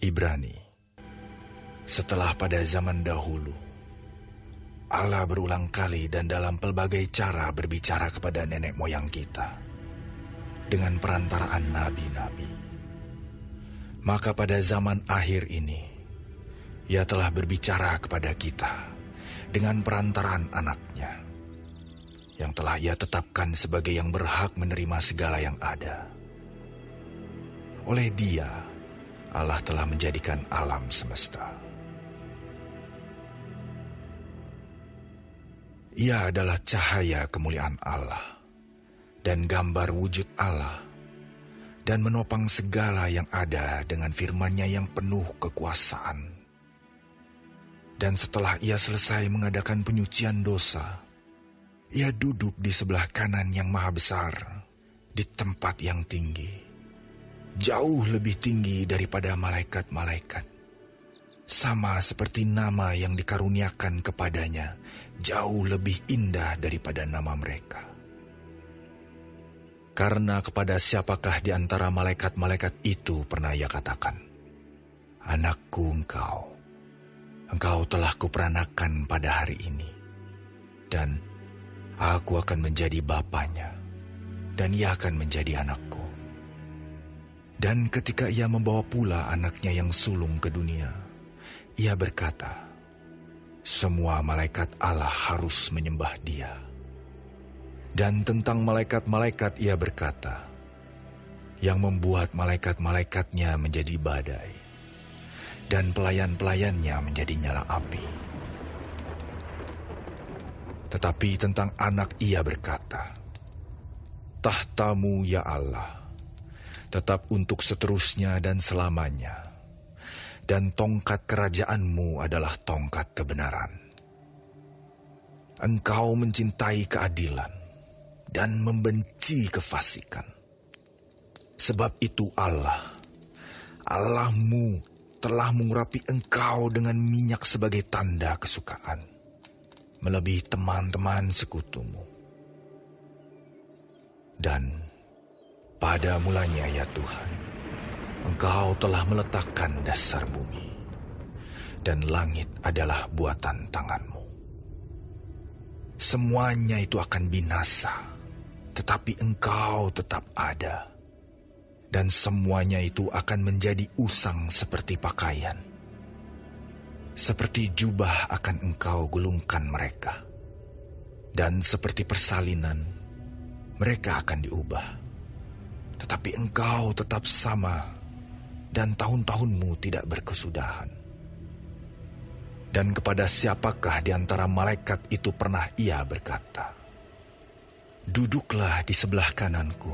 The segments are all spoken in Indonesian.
Ibrani. Setelah pada zaman dahulu, Allah berulang kali dan dalam pelbagai cara berbicara kepada nenek moyang kita dengan perantaraan nabi-nabi. Maka pada zaman akhir ini, Ia telah berbicara kepada kita dengan perantaraan anaknya, yang telah Ia tetapkan sebagai yang berhak menerima segala yang ada. Oleh Dia, Allah telah menjadikan alam semesta. Ia adalah cahaya kemuliaan Allah dan gambar wujud Allah, dan menopang segala yang ada dengan firman-Nya yang penuh kekuasaan. Dan setelah Ia selesai mengadakan penyucian dosa, Ia duduk di sebelah kanan yang maha besar, di tempat yang tinggi, jauh lebih tinggi daripada malaikat-malaikat. Sama seperti nama yang dikaruniakan kepadanya, jauh lebih indah daripada nama mereka. Karena kepada siapakah di antara malaikat-malaikat itu pernah Ia katakan, "Anakku engkau telah kuperanakan pada hari ini, dan aku akan menjadi bapanya, dan ia akan menjadi anakku." Dan ketika Ia membawa pula anaknya yang sulung ke dunia, Ia berkata, "Semua malaikat Allah harus menyembah Dia." Dan tentang malaikat-malaikat Ia berkata, "Yang membuat malaikat-malaikatnya menjadi badai, dan pelayan-pelayannya menjadi nyala api." Tetapi tentang anak Ia berkata, "Tahtamu ya Allah, tetap untuk seterusnya dan selamanya, dan tongkat kerajaanmu adalah tongkat kebenaran. Engkau mencintai keadilan dan membenci kefasikan. Sebab itu Allahmu telah mengurapi engkau dengan minyak sebagai tanda kesukaan, melebihi teman-teman sekutumu. Dan pada mulanya ya Tuhan, Engkau telah meletakkan dasar bumi, dan langit adalah buatan tangan-Mu. Semuanya itu akan binasa, tetapi Engkau tetap ada, dan semuanya itu akan menjadi usang seperti pakaian. Seperti jubah akan Engkau gulungkan mereka, dan seperti persalinan mereka akan diubah. Tetapi Engkau tetap sama, dan tahun-tahun-Mu tidak berkesudahan. Dan kepada siapakah di antara malaikat itu pernah Ia berkata, 'Duduklah di sebelah kananku,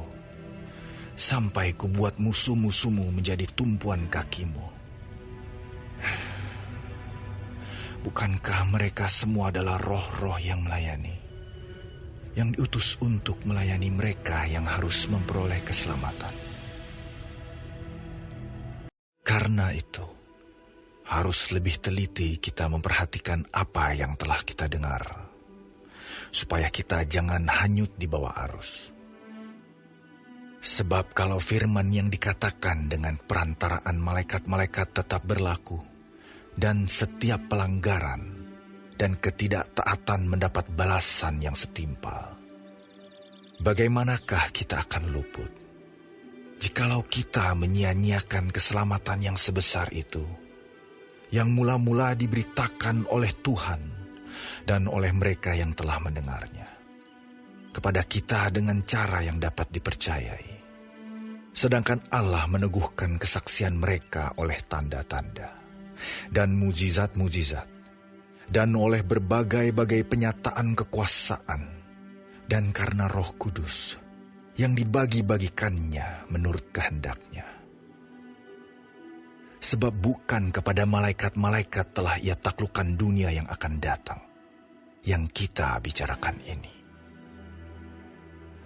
sampai kubuat musuh-musuhmu menjadi tumpuan kakimu'? Bukankah mereka semua adalah roh-roh yang melayani, yang diutus untuk melayani mereka yang harus memperoleh keselamatan? Karena itu, harus lebih teliti kita memperhatikan apa yang telah kita dengar, supaya kita jangan hanyut di bawah arus. Sebab kalau firman yang dikatakan dengan perantaraan malaikat-malaikat tetap berlaku, dan setiap pelanggaran dan ketidaktaatan mendapat balasan yang setimpal, bagaimanakah kita akan luput jikalau kita menyia-nyiakan keselamatan yang sebesar itu, yang mula-mula diberitakan oleh Tuhan dan oleh mereka yang telah mendengarnya kepada kita dengan cara yang dapat dipercayai, sedangkan Allah meneguhkan kesaksian mereka oleh tanda-tanda dan mujizat-mujizat, dan oleh berbagai-bagai penyataan kekuasaan, dan karena Roh Kudus yang dibagi-bagikannya menurut kehendak-Nya. Sebab bukan kepada malaikat-malaikat telah Ia taklukkan dunia yang akan datang, yang kita bicarakan ini.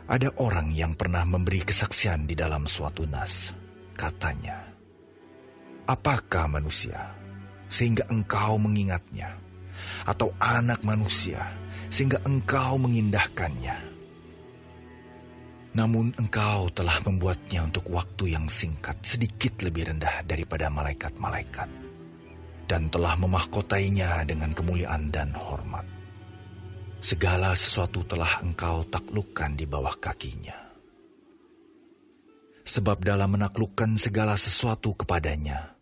Ada orang yang pernah memberi kesaksian di dalam suatu nas. Katanya, "Apakah manusia sehingga engkau mengingatnya, atau anak manusia sehingga engkau mengindahkannya? Namun engkau telah membuatnya untuk waktu yang singkat sedikit lebih rendah daripada malaikat-malaikat, dan telah memahkotainya dengan kemuliaan dan hormat. Segala sesuatu telah engkau taklukkan di bawah kakinya. Sebab dalam menaklukkan segala sesuatu kepadanya,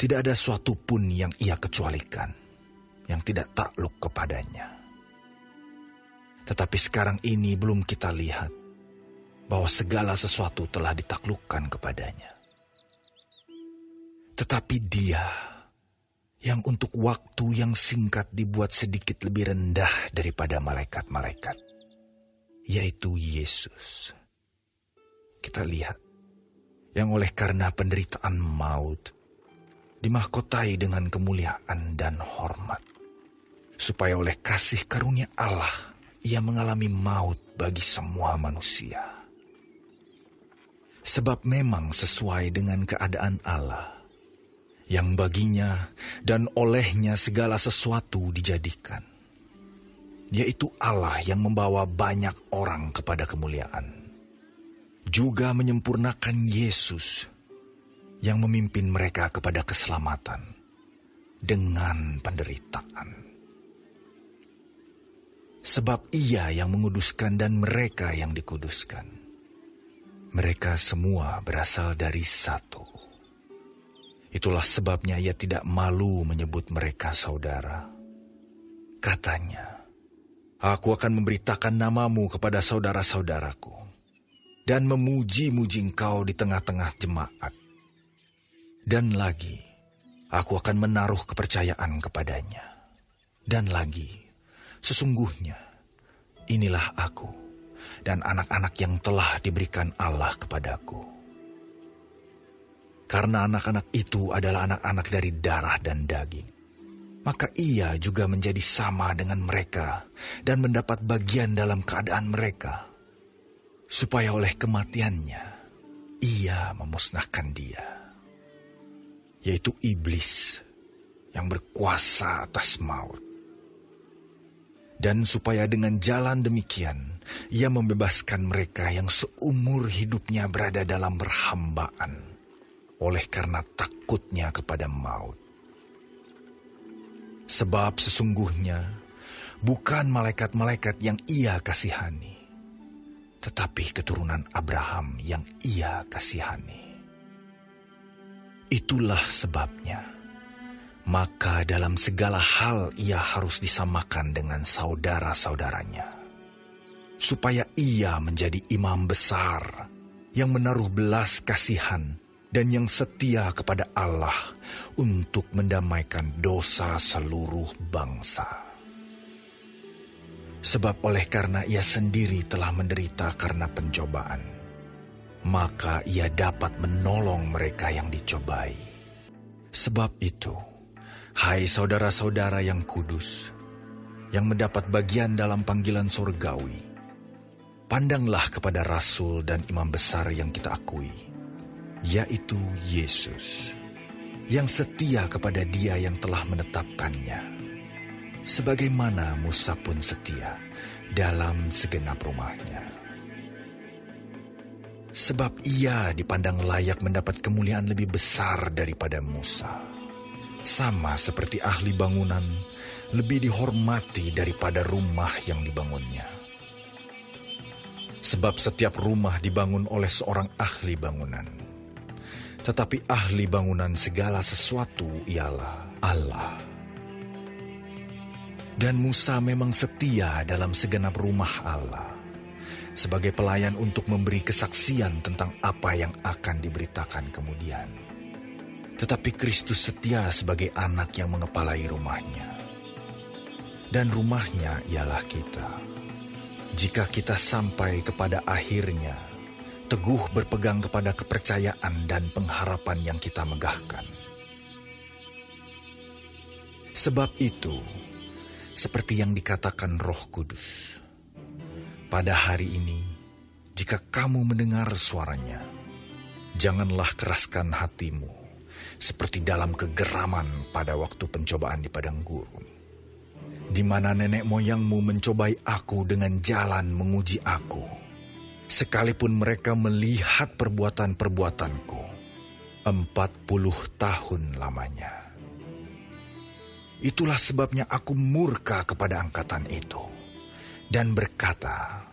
tidak ada suatu pun yang ia kecualikan, yang tidak takluk kepadanya. Tetapi sekarang ini belum kita lihat bahwa segala sesuatu telah ditaklukkan kepadanya. Tetapi Dia yang untuk waktu yang singkat dibuat sedikit lebih rendah daripada malaikat-malaikat, yaitu Yesus. Kita lihat, yang oleh karena penderitaan maut, dimahkotai dengan kemuliaan dan hormat, supaya oleh kasih karunia Allah, Ia mengalami maut bagi semua manusia. Sebab memang sesuai dengan keadaan Allah, yang baginya dan olehnya segala sesuatu dijadikan, yaitu Allah yang membawa banyak orang kepada kemuliaan, juga menyempurnakan Yesus, yang memimpin mereka kepada keselamatan dengan penderitaan. Sebab Ia yang menguduskan dan mereka yang dikuduskan, mereka semua berasal dari satu. Itulah sebabnya Ia tidak malu menyebut mereka saudara. Katanya, "Aku akan memberitakan namamu kepada saudara-saudaraku, dan memuji-muji engkau di tengah-tengah jemaat. Dan lagi, aku akan menaruh kepercayaan kepadanya. Dan lagi, sesungguhnya, inilah aku dan anak-anak yang telah diberikan Allah kepadaku. Karena anak-anak itu adalah anak-anak dari darah dan daging, maka Ia juga menjadi sama dengan mereka dan mendapat bagian dalam keadaan mereka, supaya oleh kematiannya Ia memusnahkan dia, yaitu iblis yang berkuasa atas maut. Dan supaya dengan jalan demikian, Ia membebaskan mereka yang seumur hidupnya berada dalam perhambaan, oleh karena takutnya kepada maut. Sebab sesungguhnya, bukan malaikat-malaikat yang Ia kasihani, tetapi keturunan Abraham yang Ia kasihani. Itulah sebabnya, maka dalam segala hal Ia harus disamakan dengan saudara-saudaranya, supaya Ia menjadi imam besar yang menaruh belas kasihan dan yang setia kepada Allah untuk mendamaikan dosa seluruh bangsa. Sebab oleh karena Ia sendiri telah menderita karena pencobaan, maka Ia dapat menolong mereka yang dicobai. Sebab itu, hai saudara-saudara yang kudus, yang mendapat bagian dalam panggilan surgawi, pandanglah kepada Rasul dan Imam Besar yang kita akui, yaitu Yesus, yang setia kepada Dia yang telah menetapkannya, sebagaimana Musa pun setia dalam segenap rumahnya. Sebab Ia dipandang layak mendapat kemuliaan lebih besar daripada Musa, sama seperti ahli bangunan lebih dihormati daripada rumah yang dibangunnya. Sebab setiap rumah dibangun oleh seorang ahli bangunan, tetapi ahli bangunan segala sesuatu ialah Allah. Dan Musa memang setia dalam segenap rumah Allah, sebagai pelayan untuk memberi kesaksian tentang apa yang akan diberitakan kemudian. Tetapi Kristus setia sebagai anak yang mengepalai rumahnya. Dan rumahnya ialah kita. Jika kita sampai kepada akhirnya, teguh berpegang kepada kepercayaan dan pengharapan yang kita megahkan. Sebab itu, seperti yang dikatakan Roh Kudus, pada hari ini, jika kamu mendengar suaranya, janganlah keraskan hatimu, seperti dalam kegeraman pada waktu pencobaan di padang gurun, di mana nenek moyangmu mencobai aku dengan jalan menguji aku, sekalipun mereka melihat perbuatan-perbuatanku 40 tahun lamanya. Itulah sebabnya aku murka kepada angkatan itu dan berkata,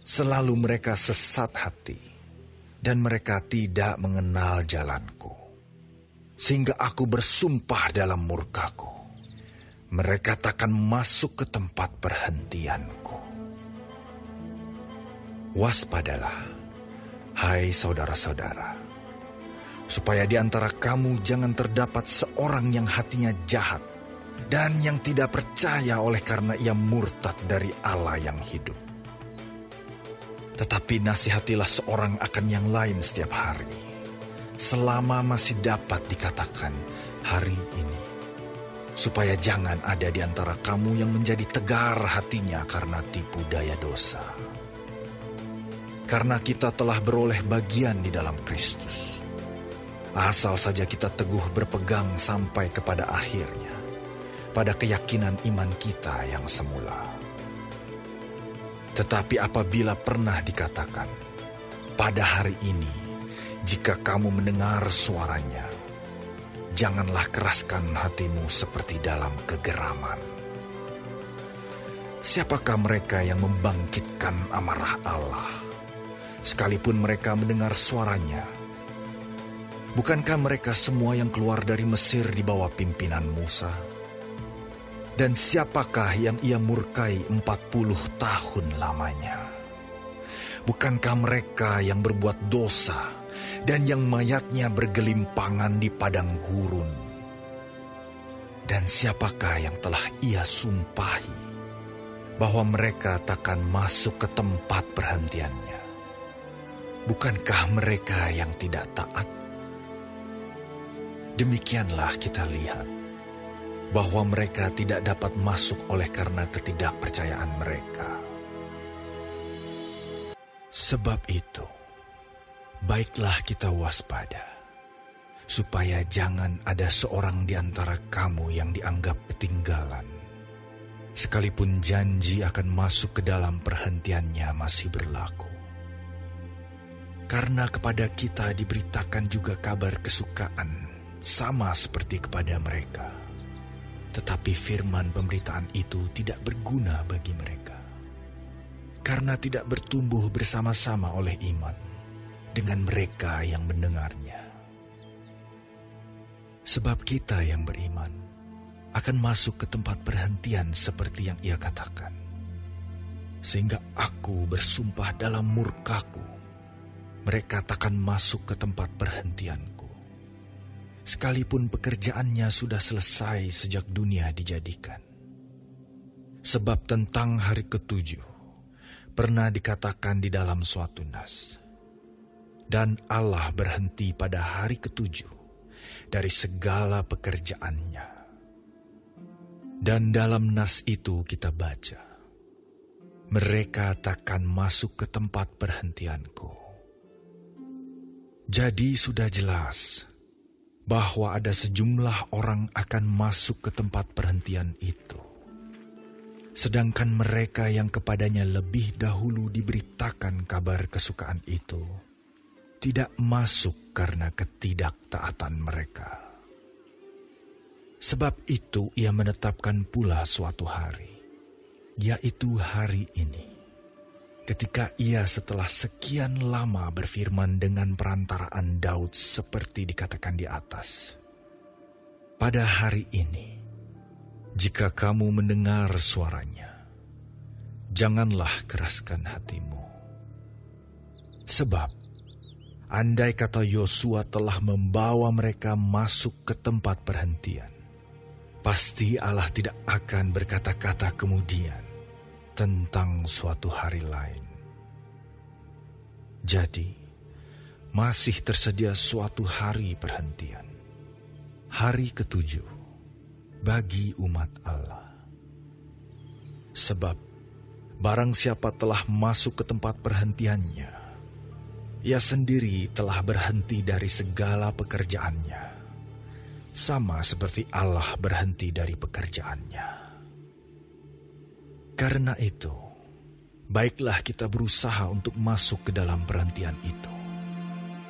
selalu mereka sesat hati dan mereka tidak mengenal jalanku. Sehingga aku bersumpah dalam murkaku, mereka takkan masuk ke tempat perhentianku. Waspadalah, hai saudara-saudara, supaya di antara kamu jangan terdapat seorang yang hatinya jahat dan yang tidak percaya oleh karena ia murtad dari Allah yang hidup. Tetapi nasihatilah seorang akan yang lain setiap hari, selama masih dapat dikatakan hari ini, supaya jangan ada di antara kamu yang menjadi tegar hatinya karena tipu daya dosa. Karena kita telah beroleh bagian di dalam Kristus, asal saja kita teguh berpegang sampai kepada akhirnya, pada keyakinan iman kita yang semula. Tetapi apabila pernah dikatakan, pada hari ini, jika kamu mendengar suaranya, janganlah keraskan hatimu seperti dalam kegeraman. Siapakah mereka yang membangkitkan amarah Allah, sekalipun mereka mendengar suaranya? Bukankah mereka semua yang keluar dari Mesir di bawah pimpinan Musa? Dan siapakah yang ia murkai 40 tahun lamanya? Bukankah mereka yang berbuat dosa dan yang mayatnya bergelimpangan di padang gurun? Dan siapakah yang telah ia sumpahi bahwa mereka takkan masuk ke tempat perhentiannya? Bukankah mereka yang tidak taat? Demikianlah kita lihat bahwa mereka tidak dapat masuk oleh karena ketidakpercayaan mereka. Sebab itu, baiklah kita waspada, supaya jangan ada seorang di antara kamu yang dianggap ketinggalan, sekalipun janji akan masuk ke dalam perhentiannya masih berlaku. Karena kepada kita diberitakan juga kabar kesukaan, sama seperti kepada mereka. Tetapi firman pemberitaan itu tidak berguna bagi mereka, karena tidak bertumbuh bersama-sama oleh iman dengan mereka yang mendengarnya. Sebab kita yang beriman akan masuk ke tempat perhentian seperti yang ia katakan. Sehingga aku bersumpah dalam murkaku, mereka takkan masuk ke tempat perhentianku, sekalipun pekerjaannya sudah selesai sejak dunia dijadikan. Sebab tentang hari ketujuh pernah dikatakan di dalam suatu nas, dan Allah berhenti pada hari ketujuh dari segala pekerjaannya. Dan dalam nas itu kita baca, mereka takkan masuk ke tempat perhentianku. Jadi sudah jelas bahwa ada sejumlah orang akan masuk ke tempat perhentian itu, sedangkan mereka yang kepadanya lebih dahulu diberitakan kabar kesukaan itu tidak masuk karena ketidaktaatan mereka. Sebab itu ia menetapkan pula suatu hari, yaitu hari ini, ketika ia setelah sekian lama berfirman dengan perantaraan Daud seperti dikatakan di atas. Pada hari ini, jika kamu mendengar suaranya, janganlah keraskan hatimu. Sebab, andai kata Yosua telah membawa mereka masuk ke tempat perhentian, pasti Allah tidak akan berkata-kata kemudian tentang suatu hari lain. Jadi, masih tersedia suatu hari perhentian, hari ketujuh bagi umat Allah. Sebab, barang siapa telah masuk ke tempat perhentiannya, ia sendiri telah berhenti dari segala pekerjaannya, sama seperti Allah berhenti dari pekerjaannya. Karena itu, baiklah kita berusaha untuk masuk ke dalam perhentian itu,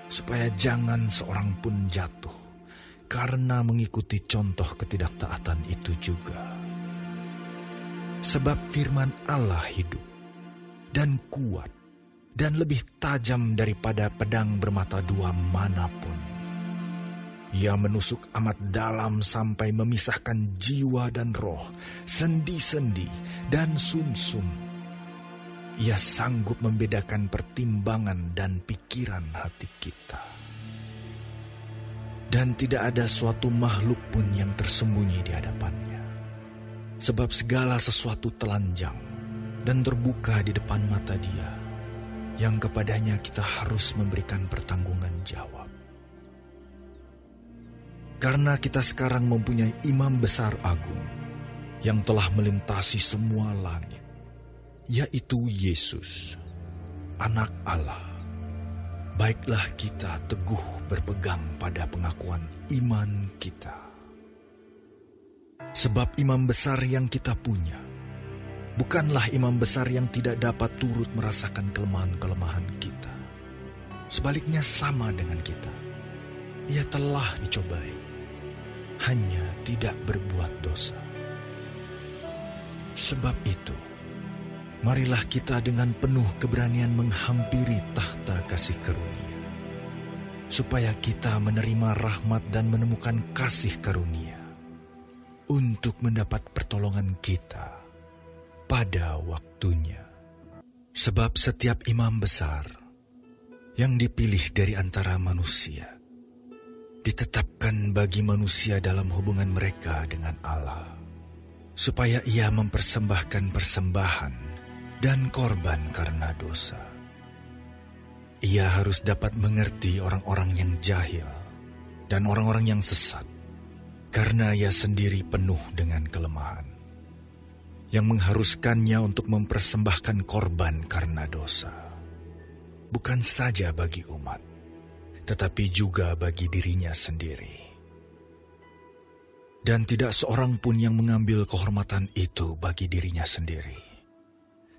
supaya jangan seorang pun jatuh karena mengikuti contoh ketidaktaatan itu juga. Sebab firman Allah hidup dan kuat dan lebih tajam daripada pedang bermata dua manapun. Ia menusuk amat dalam sampai memisahkan jiwa dan roh, sendi-sendi dan sumsum. Ia sanggup membedakan pertimbangan dan pikiran hati kita. Dan tidak ada suatu makhluk pun yang tersembunyi di hadapannya. Sebab segala sesuatu telanjang dan terbuka di depan mata Dia, yang kepadanya kita harus memberikan pertanggungan jawab. Karena kita sekarang mempunyai imam besar agung yang telah melintasi semua langit, yaitu Yesus, Anak Allah. Baiklah kita teguh berpegang pada pengakuan iman kita. Sebab imam besar yang kita punya bukanlah imam besar yang tidak dapat turut merasakan kelemahan-kelemahan kita. Sebaliknya sama dengan kita. Ia telah dicobai, hanya tidak berbuat dosa. Sebab itu, marilah kita dengan penuh keberanian menghampiri tahta kasih karunia, supaya kita menerima rahmat dan menemukan kasih karunia untuk mendapat pertolongan kita pada waktunya. Sebab setiap imam besar yang dipilih dari antara manusia ditetapkan bagi manusia dalam hubungan mereka dengan Allah, supaya ia mempersembahkan persembahan dan korban karena dosa. Ia harus dapat mengerti orang-orang yang jahil dan orang-orang yang sesat, karena ia sendiri penuh dengan kelemahan, yang mengharuskannya untuk mempersembahkan korban karena dosa, bukan saja bagi umat, tetapi juga bagi dirinya sendiri. Dan tidak seorang pun yang mengambil kehormatan itu bagi dirinya sendiri,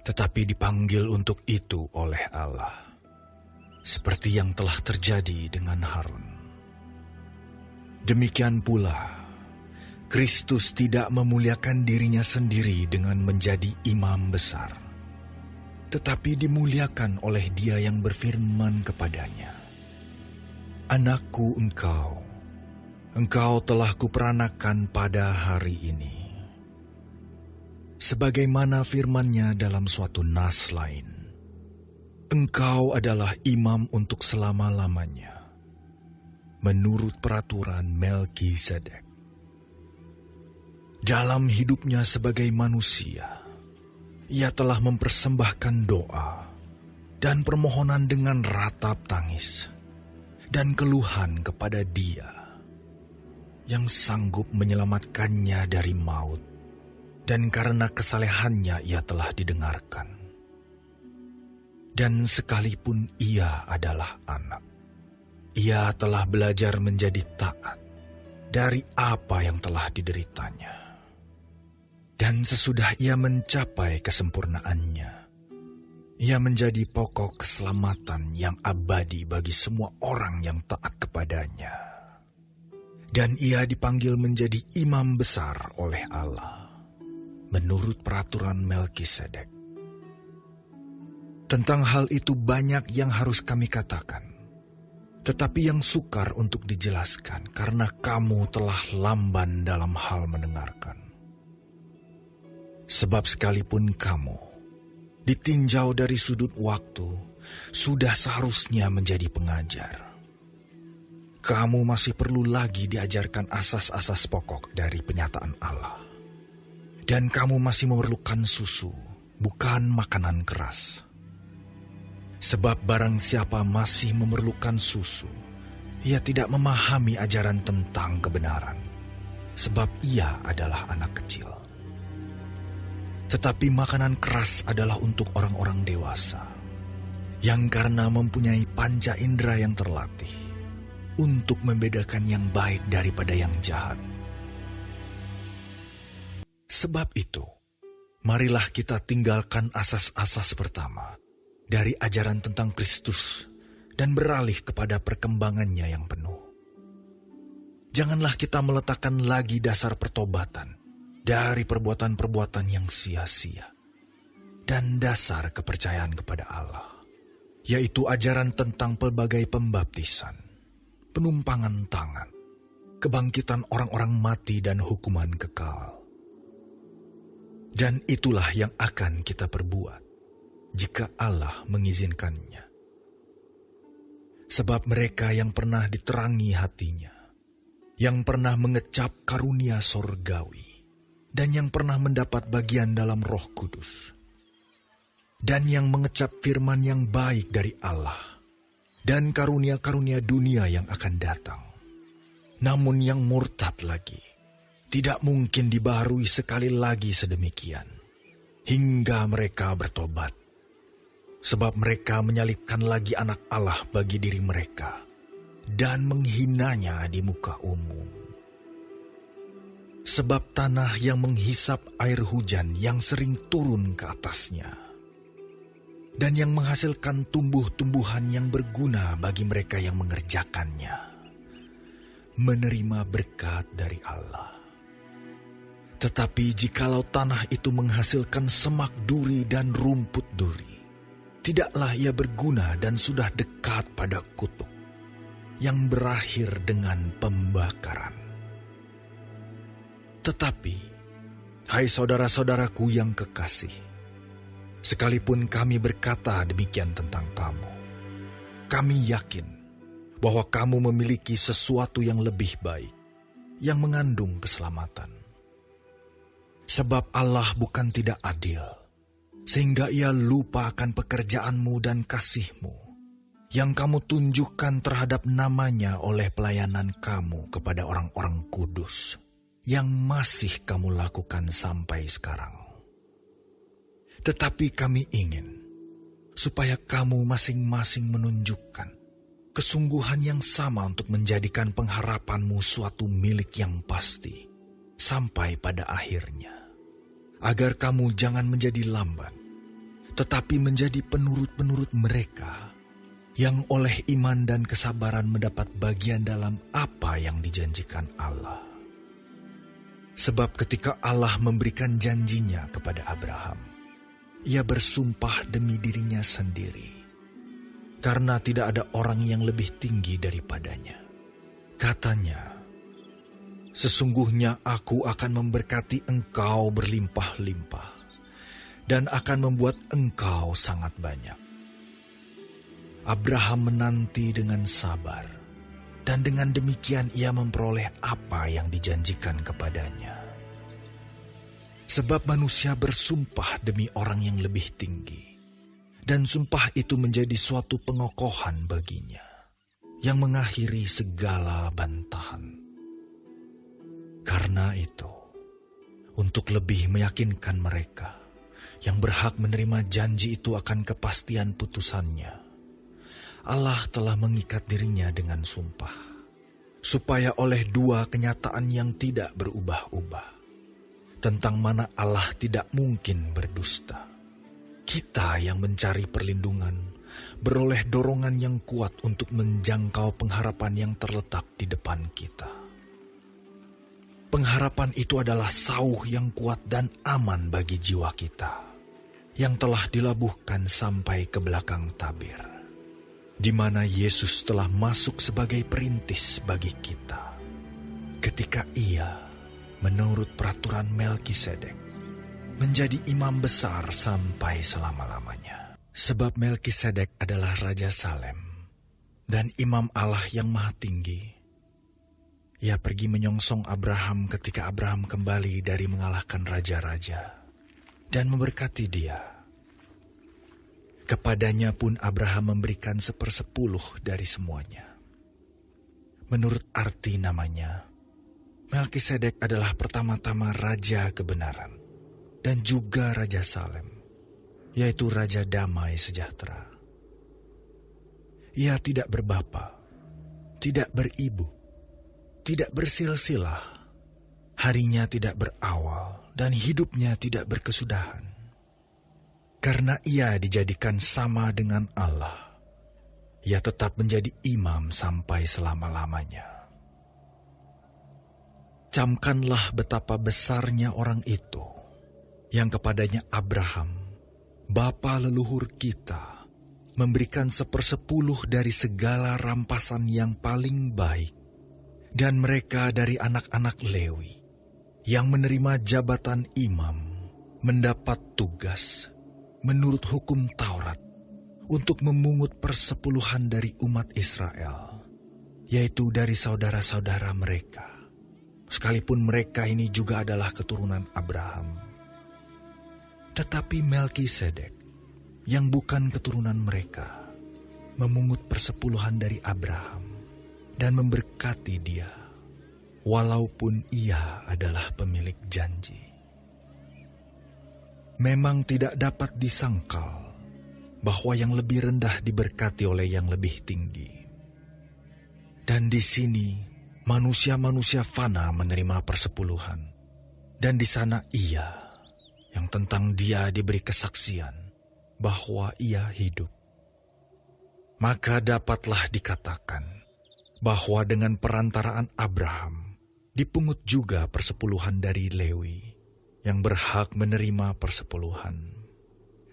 tetapi dipanggil untuk itu oleh Allah, seperti yang telah terjadi dengan Harun. Demikian pula, Kristus tidak memuliakan dirinya sendiri dengan menjadi imam besar, tetapi dimuliakan oleh Dia yang berfirman kepadanya, "Anakku engkau telah kuperanakan pada hari ini." Sebagaimana firman-Nya dalam suatu nas lain, "Engkau adalah imam untuk selama-lamanya, menurut peraturan Melkisedek." Dalam hidupnya sebagai manusia, ia telah mempersembahkan doa dan permohonan dengan ratap tangis dan keluhan kepada Dia yang sanggup menyelamatkannya dari maut, dan karena kesalehannya ia telah didengarkan. Dan sekalipun ia adalah anak, ia telah belajar menjadi taat dari apa yang telah dideritanya. Dan sesudah ia mencapai kesempurnaannya, ia menjadi pokok keselamatan yang abadi bagi semua orang yang taat kepadanya. Dan ia dipanggil menjadi imam besar oleh Allah, menurut peraturan Melkisedek. Tentang hal itu banyak yang harus kami katakan, tetapi yang sukar untuk dijelaskan karena kamu telah lamban dalam hal mendengarkan. Sebab sekalipun kamu ditinjau dari sudut waktu, sudah seharusnya menjadi pengajar. Kamu masih perlu lagi diajarkan asas-asas pokok dari penyataan Allah. Dan kamu masih memerlukan susu, bukan makanan keras. Sebab barang siapa masih memerlukan susu, ia tidak memahami ajaran tentang kebenaran, sebab ia adalah anak kecil. Tetapi makanan keras adalah untuk orang-orang dewasa, yang karena mempunyai panca indera yang terlatih, untuk membedakan yang baik daripada yang jahat. Sebab itu, Marilah kita tinggalkan asas-asas pertama dari ajaran tentang Kristus dan beralih kepada perkembangannya yang penuh. Janganlah kita meletakkan lagi dasar pertobatan dari perbuatan-perbuatan yang sia-sia dan dasar kepercayaan kepada Allah, yaitu ajaran tentang pelbagai pembaptisan, penumpangan tangan, kebangkitan orang-orang mati dan hukuman kekal. Dan itulah yang akan kita perbuat jika Allah mengizinkannya. Sebab mereka yang pernah diterangi hatinya, yang pernah mengecap karunia sorgawi, dan yang pernah mendapat bagian dalam Roh Kudus, dan yang mengecap firman yang baik dari Allah, dan karunia-karunia dunia yang akan datang. Namun yang murtad lagi, tidak mungkin dibaharui sekali lagi sedemikian, hingga mereka bertobat. Sebab mereka menyalibkan lagi anak Allah bagi diri mereka, dan menghinanya di muka umum. Sebab tanah yang menghisap air hujan yang sering turun ke atasnya, dan yang menghasilkan tumbuh-tumbuhan yang berguna bagi mereka yang mengerjakannya, menerima berkat dari Allah. Tetapi jikalau tanah itu menghasilkan semak duri dan rumput duri, tidaklah ia berguna dan sudah dekat pada kutuk, yang berakhir dengan pembakaran. Tetapi, hai saudara-saudaraku yang kekasih, sekalipun kami berkata demikian tentang kamu, kami yakin bahwa kamu memiliki sesuatu yang lebih baik, yang mengandung keselamatan. Sebab Allah bukan tidak adil, sehingga ia lupa akan pekerjaanmu dan kasihmu, yang kamu tunjukkan terhadap namanya oleh pelayanan kamu kepada orang-orang kudus, yang masih kamu lakukan sampai sekarang. Tetapi kami ingin supaya kamu masing-masing menunjukkan kesungguhan yang sama untuk menjadikan pengharapanmu suatu milik yang pasti sampai pada akhirnya, agar kamu jangan menjadi lamban, tetapi menjadi penurut-penurut mereka yang oleh iman dan kesabaran mendapat bagian dalam apa yang dijanjikan Allah. Sebab ketika Allah memberikan janjinya kepada Abraham, ia bersumpah demi dirinya sendiri, karena tidak ada orang yang lebih tinggi daripadanya. Katanya, sesungguhnya aku akan memberkati engkau berlimpah-limpah, dan akan membuat engkau sangat banyak. Abraham menanti dengan sabar, dan dengan demikian ia memperoleh apa yang dijanjikan kepadanya. Sebab manusia bersumpah demi orang yang lebih tinggi, dan sumpah itu menjadi suatu pengokohan baginya, yang mengakhiri segala bantahan. Karena itu, untuk lebih meyakinkan mereka yang berhak menerima janji itu akan kepastian putusannya, Allah telah mengikat dirinya dengan sumpah, supaya oleh dua kenyataan yang tidak berubah-ubah, tentang mana Allah tidak mungkin berdusta, kita yang mencari perlindungan beroleh dorongan yang kuat untuk menjangkau pengharapan yang terletak di depan kita. Pengharapan itu adalah sauh yang kuat dan aman bagi jiwa kita, yang telah dilabuhkan sampai ke belakang tabir, di mana Yesus telah masuk sebagai perintis bagi kita, ketika ia, menurut peraturan Melkisedek, menjadi imam besar sampai selama-lamanya. Sebab Melkisedek adalah Raja Salem dan imam Allah yang maha tinggi. Ia pergi menyongsong Abraham ketika Abraham kembali dari mengalahkan raja-raja dan memberkati dia. Kepadanya pun Abraham memberikan 1/10 dari semuanya. Menurut arti namanya, Melkisedek adalah pertama-tama Raja Kebenaran dan juga Raja Salem, yaitu Raja Damai Sejahtera. Ia tidak berbapa, tidak beribu, tidak bersilsilah, harinya tidak berawal dan hidupnya tidak berkesudahan. Karena ia dijadikan sama dengan Allah, ia tetap menjadi imam sampai selama-lamanya. Camkanlah betapa besarnya orang itu, yang kepadanya Abraham, bapa leluhur kita, memberikan 1/10 dari segala rampasan yang paling baik, dan mereka dari anak-anak Lewi, yang menerima jabatan imam, mendapat tugas, menurut hukum Taurat, untuk memungut 10% dari umat Israel, yaitu dari saudara-saudara mereka. Sekalipun mereka ini juga adalah keturunan Abraham. Tetapi Melkisedek, yang bukan keturunan mereka, memungut 10% dari Abraham dan memberkati dia, walaupun ia adalah pemilik janji. Memang tidak dapat disangkal bahwa yang lebih rendah diberkati oleh yang lebih tinggi. Dan di sini, manusia-manusia fana menerima 10%, dan di sana ia, yang tentang dia diberi kesaksian bahwa ia hidup. Maka dapatlah dikatakan bahwa dengan perantaraan Abraham, dipungut juga 10% dari Lewi, yang berhak menerima 10%.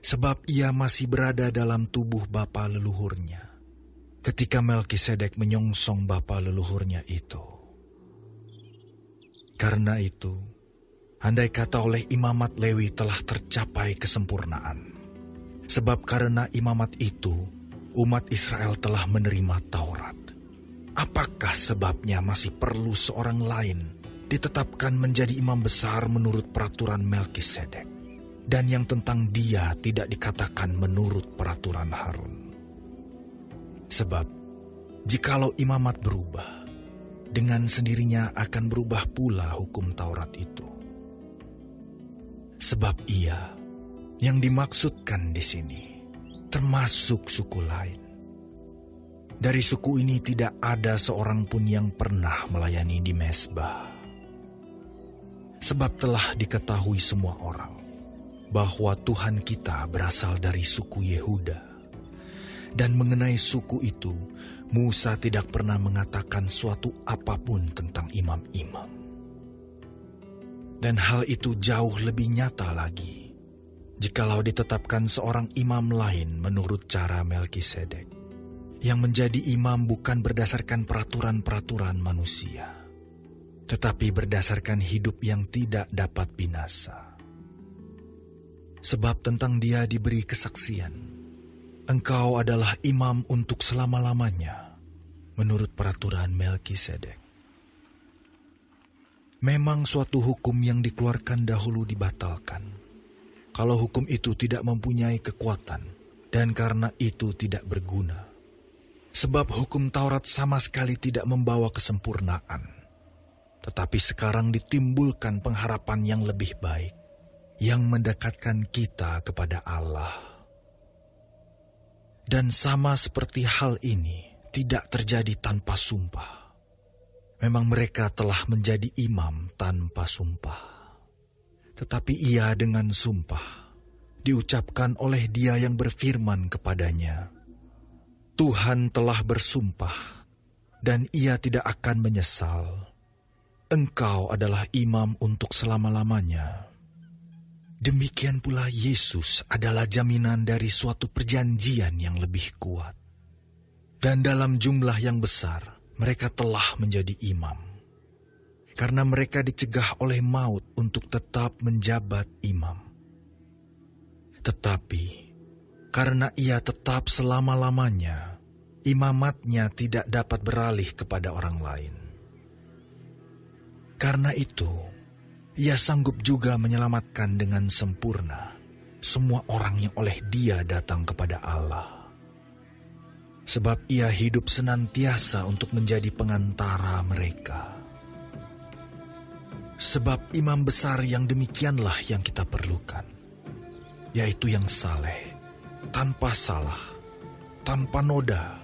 Sebab ia masih berada dalam tubuh bapa leluhurnya, ketika Melkisedek menyongsong bapa leluhurnya itu. Karena itu, andai kata oleh imamat Lewi telah tercapai kesempurnaan, sebab karena imamat itu, umat Israel telah menerima Taurat. Apakah sebabnya masih perlu seorang lain ditetapkan menjadi imam besar menurut peraturan Melkisedek, dan yang tentang dia tidak dikatakan menurut peraturan Harun? Sebab, jikalau imamat berubah, dengan sendirinya akan berubah pula hukum Taurat itu. Sebab ia, yang dimaksudkan di sini, termasuk suku lain. Dari suku ini tidak ada seorang pun yang pernah melayani di mezbah. Sebab telah diketahui semua orang bahwa Tuhan kita berasal dari suku Yehuda. Dan mengenai suku itu, Musa tidak pernah mengatakan suatu apapun tentang imam-imam. Dan hal itu jauh lebih nyata lagi, jikalau ditetapkan seorang imam lain menurut cara Melkisedek, yang menjadi imam bukan berdasarkan peraturan-peraturan manusia, tetapi berdasarkan hidup yang tidak dapat binasa. Sebab tentang dia diberi kesaksian, engkau adalah imam untuk selama-lamanya, menurut peraturan Melkisedek. Memang suatu hukum yang dikeluarkan dahulu dibatalkan, kalau hukum itu tidak mempunyai kekuatan, dan karena itu tidak berguna. Sebab hukum Taurat sama sekali tidak membawa kesempurnaan, tetapi sekarang ditimbulkan pengharapan yang lebih baik, yang mendekatkan kita kepada Allah. Dan sama seperti hal ini tidak terjadi tanpa sumpah. Memang mereka telah menjadi imam tanpa sumpah. Tetapi ia dengan sumpah diucapkan oleh Dia yang berfirman kepadanya, Tuhan telah bersumpah, dan ia tidak akan menyesal. Engkau adalah imam untuk selama-lamanya. Demikian pula Yesus adalah jaminan dari suatu perjanjian yang lebih kuat. Dan dalam jumlah yang besar, mereka telah menjadi imam. Karena mereka dicegah oleh maut untuk tetap menjabat imam. Tetapi, karena ia tetap selama-lamanya, imamatnya tidak dapat beralih kepada orang lain. Karena itu, ia sanggup juga menyelamatkan dengan sempurna semua orang yang oleh Dia datang kepada Allah. Sebab ia hidup senantiasa untuk menjadi pengantara mereka. Sebab imam besar yang demikianlah yang kita perlukan, yaitu yang saleh, tanpa salah, tanpa noda,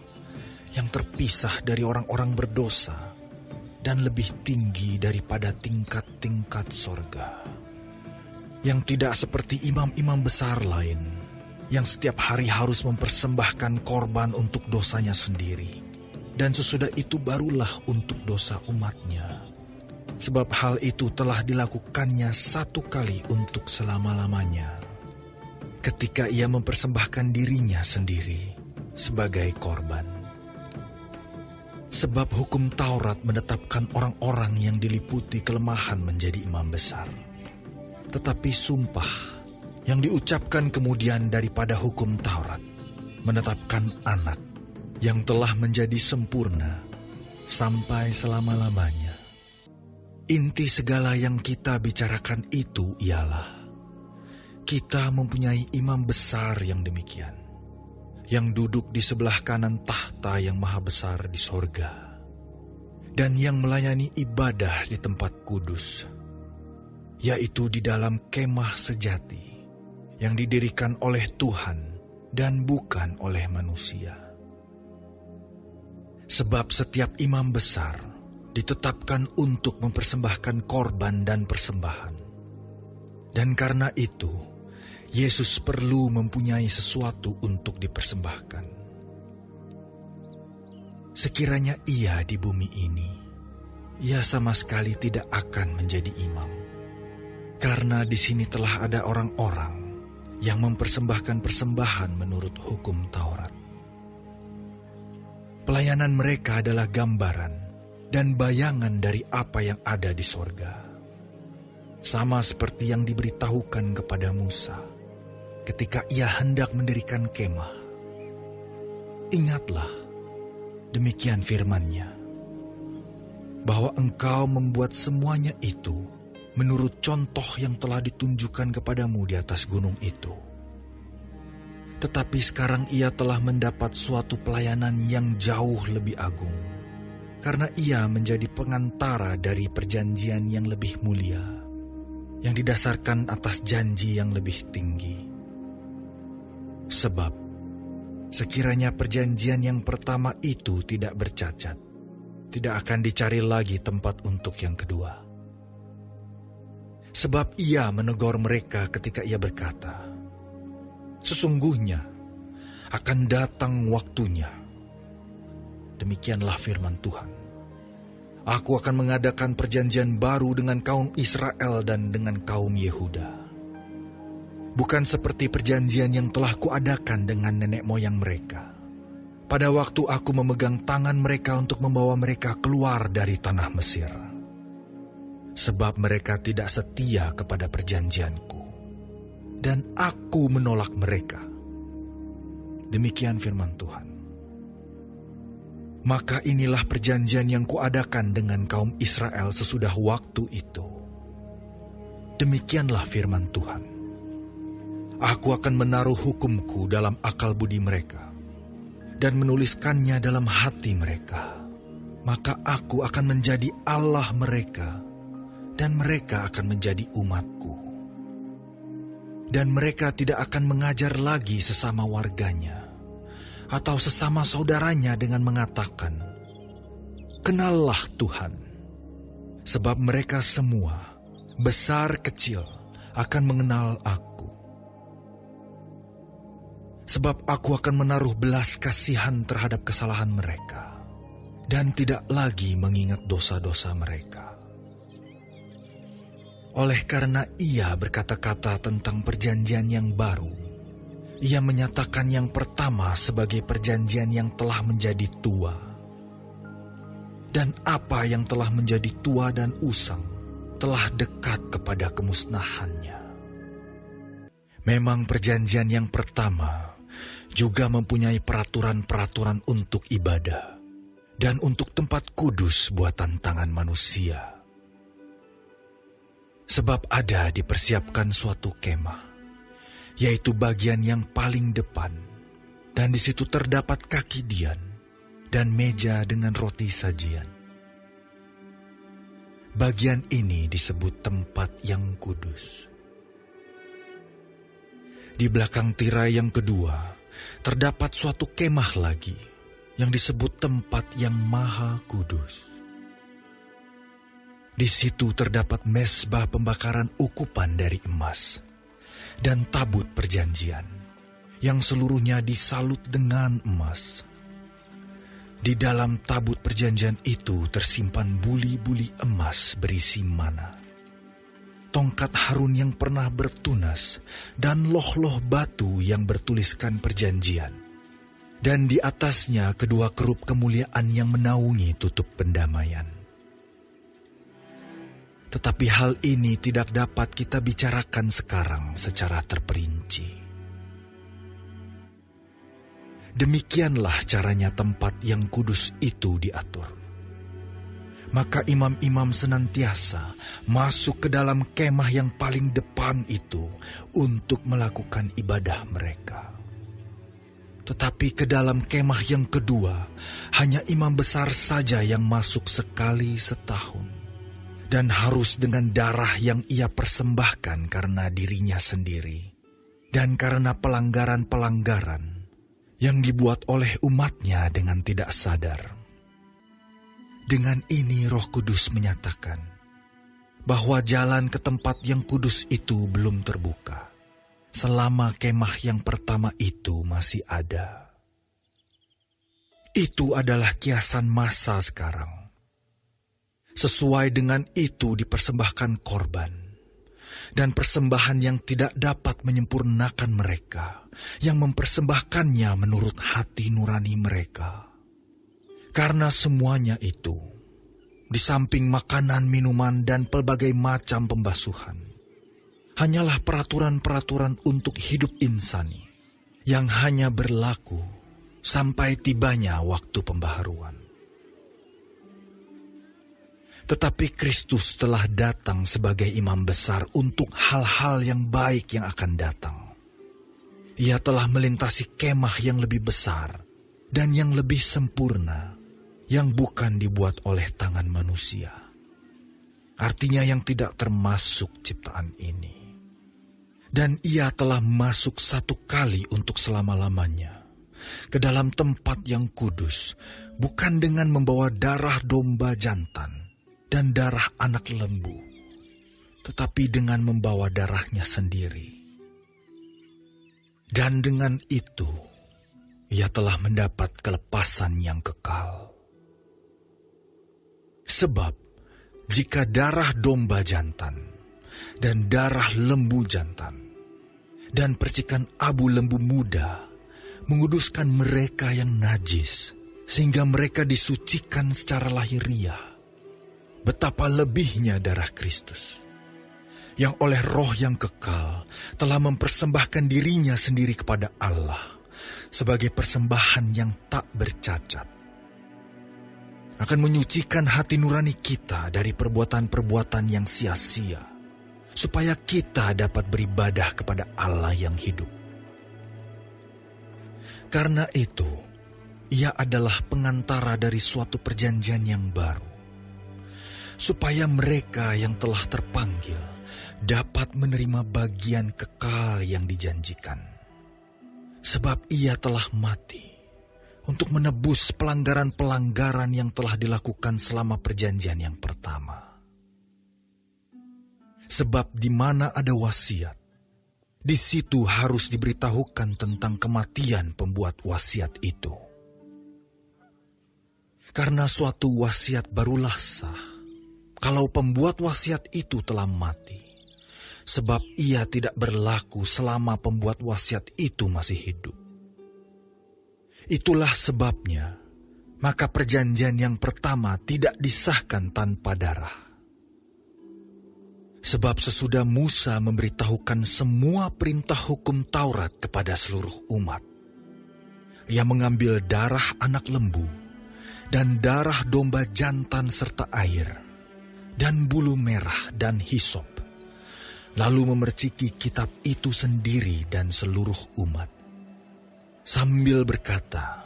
yang terpisah dari orang-orang berdosa, dan lebih tinggi daripada tingkat-tingkat sorga. Yang tidak seperti imam-imam besar lain, yang setiap hari harus mempersembahkan korban untuk dosanya sendiri, dan sesudah itu barulah untuk dosa umatnya. Sebab hal itu telah dilakukannya satu kali untuk selama-lamanya, ketika ia mempersembahkan dirinya sendiri sebagai korban. Sebab hukum Taurat menetapkan orang-orang yang diliputi kelemahan menjadi imam besar. Tetapi sumpah yang diucapkan kemudian daripada hukum Taurat menetapkan anak yang telah menjadi sempurna sampai selama-lamanya. Inti segala yang kita bicarakan itu ialah kita mempunyai imam besar yang demikian, yang duduk di sebelah kanan tahta yang maha besar di sorga, dan yang melayani ibadah di tempat kudus, yaitu di dalam kemah sejati yang didirikan oleh Tuhan dan bukan oleh manusia. Sebab setiap imam besar ditetapkan untuk mempersembahkan korban dan persembahan. Dan karena itu, Yesus perlu mempunyai sesuatu untuk dipersembahkan. Sekiranya ia di bumi ini, ia sama sekali tidak akan menjadi imam. Karena di sini telah ada orang-orang yang mempersembahkan persembahan menurut hukum Taurat. Pelayanan mereka adalah gambaran dan bayangan dari apa yang ada di sorga. Sama seperti yang diberitahukan kepada Musa ketika ia hendak mendirikan kemah. Ingatlah, demikian firman-Nya, bahwa engkau membuat semuanya itu menurut contoh yang telah ditunjukkan kepadamu di atas gunung itu. Tetapi sekarang ia telah mendapat suatu pelayanan yang jauh lebih agung, karena ia menjadi pengantara dari perjanjian yang lebih mulia, yang didasarkan atas janji yang lebih tinggi. Sebab, sekiranya perjanjian yang pertama itu tidak bercacat, tidak akan dicari lagi tempat untuk yang kedua. Sebab ia menegur mereka ketika ia berkata, sesungguhnya akan datang waktunya. Demikianlah firman Tuhan. Aku akan mengadakan perjanjian baru dengan kaum Israel dan dengan kaum Yehuda. Bukan seperti perjanjian yang telah kuadakan dengan nenek moyang mereka, pada waktu aku memegang tangan mereka untuk membawa mereka keluar dari tanah Mesir. Sebab mereka tidak setia kepada perjanjianku, dan aku menolak mereka. Demikian firman Tuhan. Maka inilah perjanjian yang kuadakan dengan kaum Israel sesudah waktu itu. Demikianlah firman Tuhan. Aku akan menaruh hukumku dalam akal budi mereka, dan menuliskannya dalam hati mereka. Maka aku akan menjadi Allah mereka, dan mereka akan menjadi umatku. Dan mereka tidak akan mengajar lagi sesama warganya, atau sesama saudaranya dengan mengatakan, kenallah Tuhan. Sebab mereka semua, besar kecil, akan mengenal aku. Sebab aku akan menaruh belas kasihan terhadap kesalahan mereka, dan tidak lagi mengingat dosa-dosa mereka. Oleh karena ia berkata-kata tentang perjanjian yang baru, ia menyatakan yang pertama sebagai perjanjian yang telah menjadi tua. Dan apa yang telah menjadi tua dan usang telah dekat kepada kemusnahannya. Memang perjanjian yang pertama juga mempunyai peraturan-peraturan untuk ibadah dan untuk tempat kudus buatan tangan manusia. Sebab ada dipersiapkan suatu kemah, yaitu bagian yang paling depan, dan di situ terdapat kaki dian dan meja dengan roti sajian. Bagian ini disebut tempat yang kudus. Di belakang tirai yang kedua, terdapat suatu kemah lagi, yang disebut tempat yang maha kudus. Di situ terdapat mezbah pembakaran ukupan dari emas dan tabut perjanjian yang seluruhnya disalut dengan emas. Di dalam tabut perjanjian itu tersimpan buli-buli emas berisi mana, tongkat Harun yang pernah bertunas, dan loh-loh batu yang bertuliskan perjanjian. Dan di atasnya kedua kerup kemuliaan yang menaungi tutup pendamaian. Tetapi hal ini tidak dapat kita bicarakan sekarang secara terperinci. Demikianlah caranya tempat yang kudus itu diatur. Maka imam-imam senantiasa masuk ke dalam kemah yang paling depan itu untuk melakukan ibadah mereka. Tetapi ke dalam kemah yang kedua, hanya imam besar saja yang masuk sekali setahun. Dan harus dengan darah yang ia persembahkan karena dirinya sendiri. Dan karena pelanggaran-pelanggaran yang dibuat oleh umatnya dengan tidak sadar. Dengan ini Roh Kudus menyatakan bahwa jalan ke tempat yang kudus itu belum terbuka selama kemah yang pertama itu masih ada. Itu adalah kiasan masa sekarang. Sesuai dengan itu dipersembahkan korban dan persembahan yang tidak dapat menyempurnakan mereka, yang mempersembahkannya menurut hati nurani mereka. Karena semuanya itu, di samping makanan, minuman, dan pelbagai macam pembasuhan, hanyalah peraturan-peraturan untuk hidup insani yang hanya berlaku sampai tibanya waktu pembaharuan. Tetapi Kristus telah datang sebagai imam besar untuk hal-hal yang baik yang akan datang. Ia telah melintasi kemah yang lebih besar dan yang lebih sempurna, yang bukan dibuat oleh tangan manusia. Artinya yang tidak termasuk ciptaan ini. Dan ia telah masuk satu kali untuk selama-lamanya ke dalam tempat yang kudus, bukan dengan membawa darah domba jantan dan darah anak lembu, tetapi dengan membawa darahnya sendiri. Dan dengan itu, ia telah mendapat kelepasan yang kekal. Sebab, jika darah domba jantan dan darah lembu jantan dan percikan abu lembu muda menguduskan mereka yang najis, sehingga mereka disucikan secara lahiriah, betapa lebihnya darah Kristus, yang oleh Roh yang kekal telah mempersembahkan dirinya sendiri kepada Allah sebagai persembahan yang tak bercacat, akan menyucikan hati nurani kita dari perbuatan-perbuatan yang sia-sia, supaya kita dapat beribadah kepada Allah yang hidup. Karena itu, ia adalah pengantara dari suatu perjanjian yang baru, supaya mereka yang telah terpanggil dapat menerima bagian kekal yang dijanjikan. Sebab ia telah mati untuk menebus pelanggaran-pelanggaran yang telah dilakukan selama perjanjian yang pertama. Sebab di mana ada wasiat, di situ harus diberitahukan tentang kematian pembuat wasiat itu. Karena suatu wasiat barulah sah kalau pembuat wasiat itu telah mati, sebab ia tidak berlaku selama pembuat wasiat itu masih hidup. Itulah sebabnya, maka perjanjian yang pertama tidak disahkan tanpa darah. Sebab sesudah Musa memberitahukan semua perintah hukum Taurat kepada seluruh umat, ia mengambil darah anak lembu dan darah domba jantan serta air, dan bulu merah dan hisop, lalu memerciki kitab itu sendiri dan seluruh umat, sambil berkata,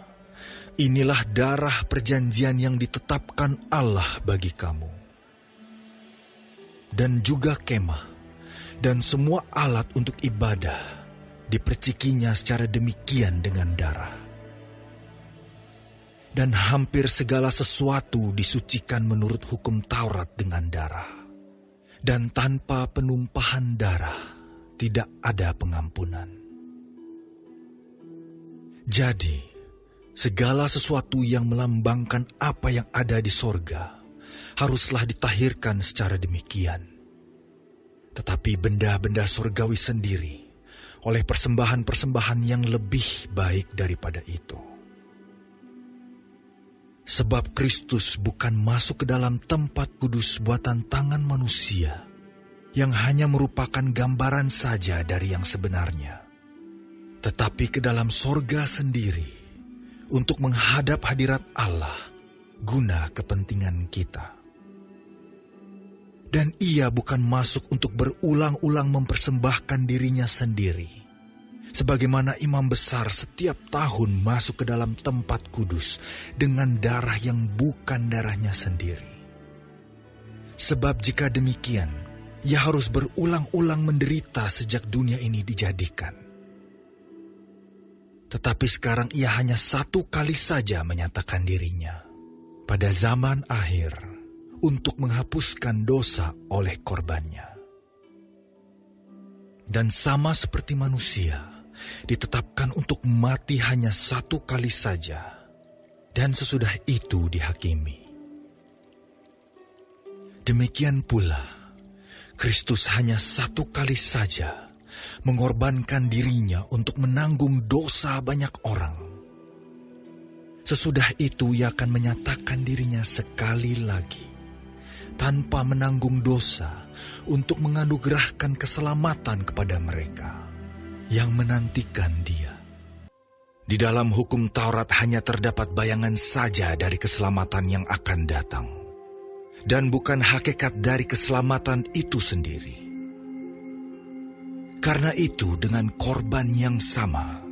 "Inilah darah perjanjian yang ditetapkan Allah bagi kamu." Dan juga kemah dan semua alat untuk ibadah dipercikinya secara demikian dengan darah. Dan hampir segala sesuatu disucikan menurut hukum Taurat dengan darah. Dan tanpa penumpahan darah tidak ada pengampunan. Jadi, segala sesuatu yang melambangkan apa yang ada di sorga haruslah ditahirkan secara demikian. Tetapi benda-benda sorgawi sendiri oleh persembahan-persembahan yang lebih baik daripada itu. Sebab Kristus bukan masuk ke dalam tempat kudus buatan tangan manusia, yang hanya merupakan gambaran saja dari yang sebenarnya, tetapi ke dalam sorga sendiri, untuk menghadap hadirat Allah, guna kepentingan kita. Dan ia bukan masuk untuk berulang-ulang mempersembahkan dirinya sendiri, sebagaimana imam besar setiap tahun masuk ke dalam tempat kudus dengan darah yang bukan darahnya sendiri. Sebab jika demikian, ia harus berulang-ulang menderita sejak dunia ini dijadikan. Tetapi sekarang ia hanya satu kali saja menyatakan dirinya pada zaman akhir untuk menghapuskan dosa oleh korbannya. Dan sama seperti manusia, ditetapkan untuk mati hanya satu kali saja, dan sesudah itu dihakimi. Demikian pula, Kristus hanya satu kali saja mengorbankan dirinya untuk menanggung dosa banyak orang. Sesudah itu ia akan menyatakan dirinya sekali lagi, tanpa menanggung dosa, untuk menganugerahkan keselamatan kepada mereka yang menantikan dia. Di dalam hukum Taurat hanya terdapat bayangan saja dari keselamatan yang akan datang, dan bukan hakikat dari keselamatan itu sendiri. Karena itu dengan korban yang sama,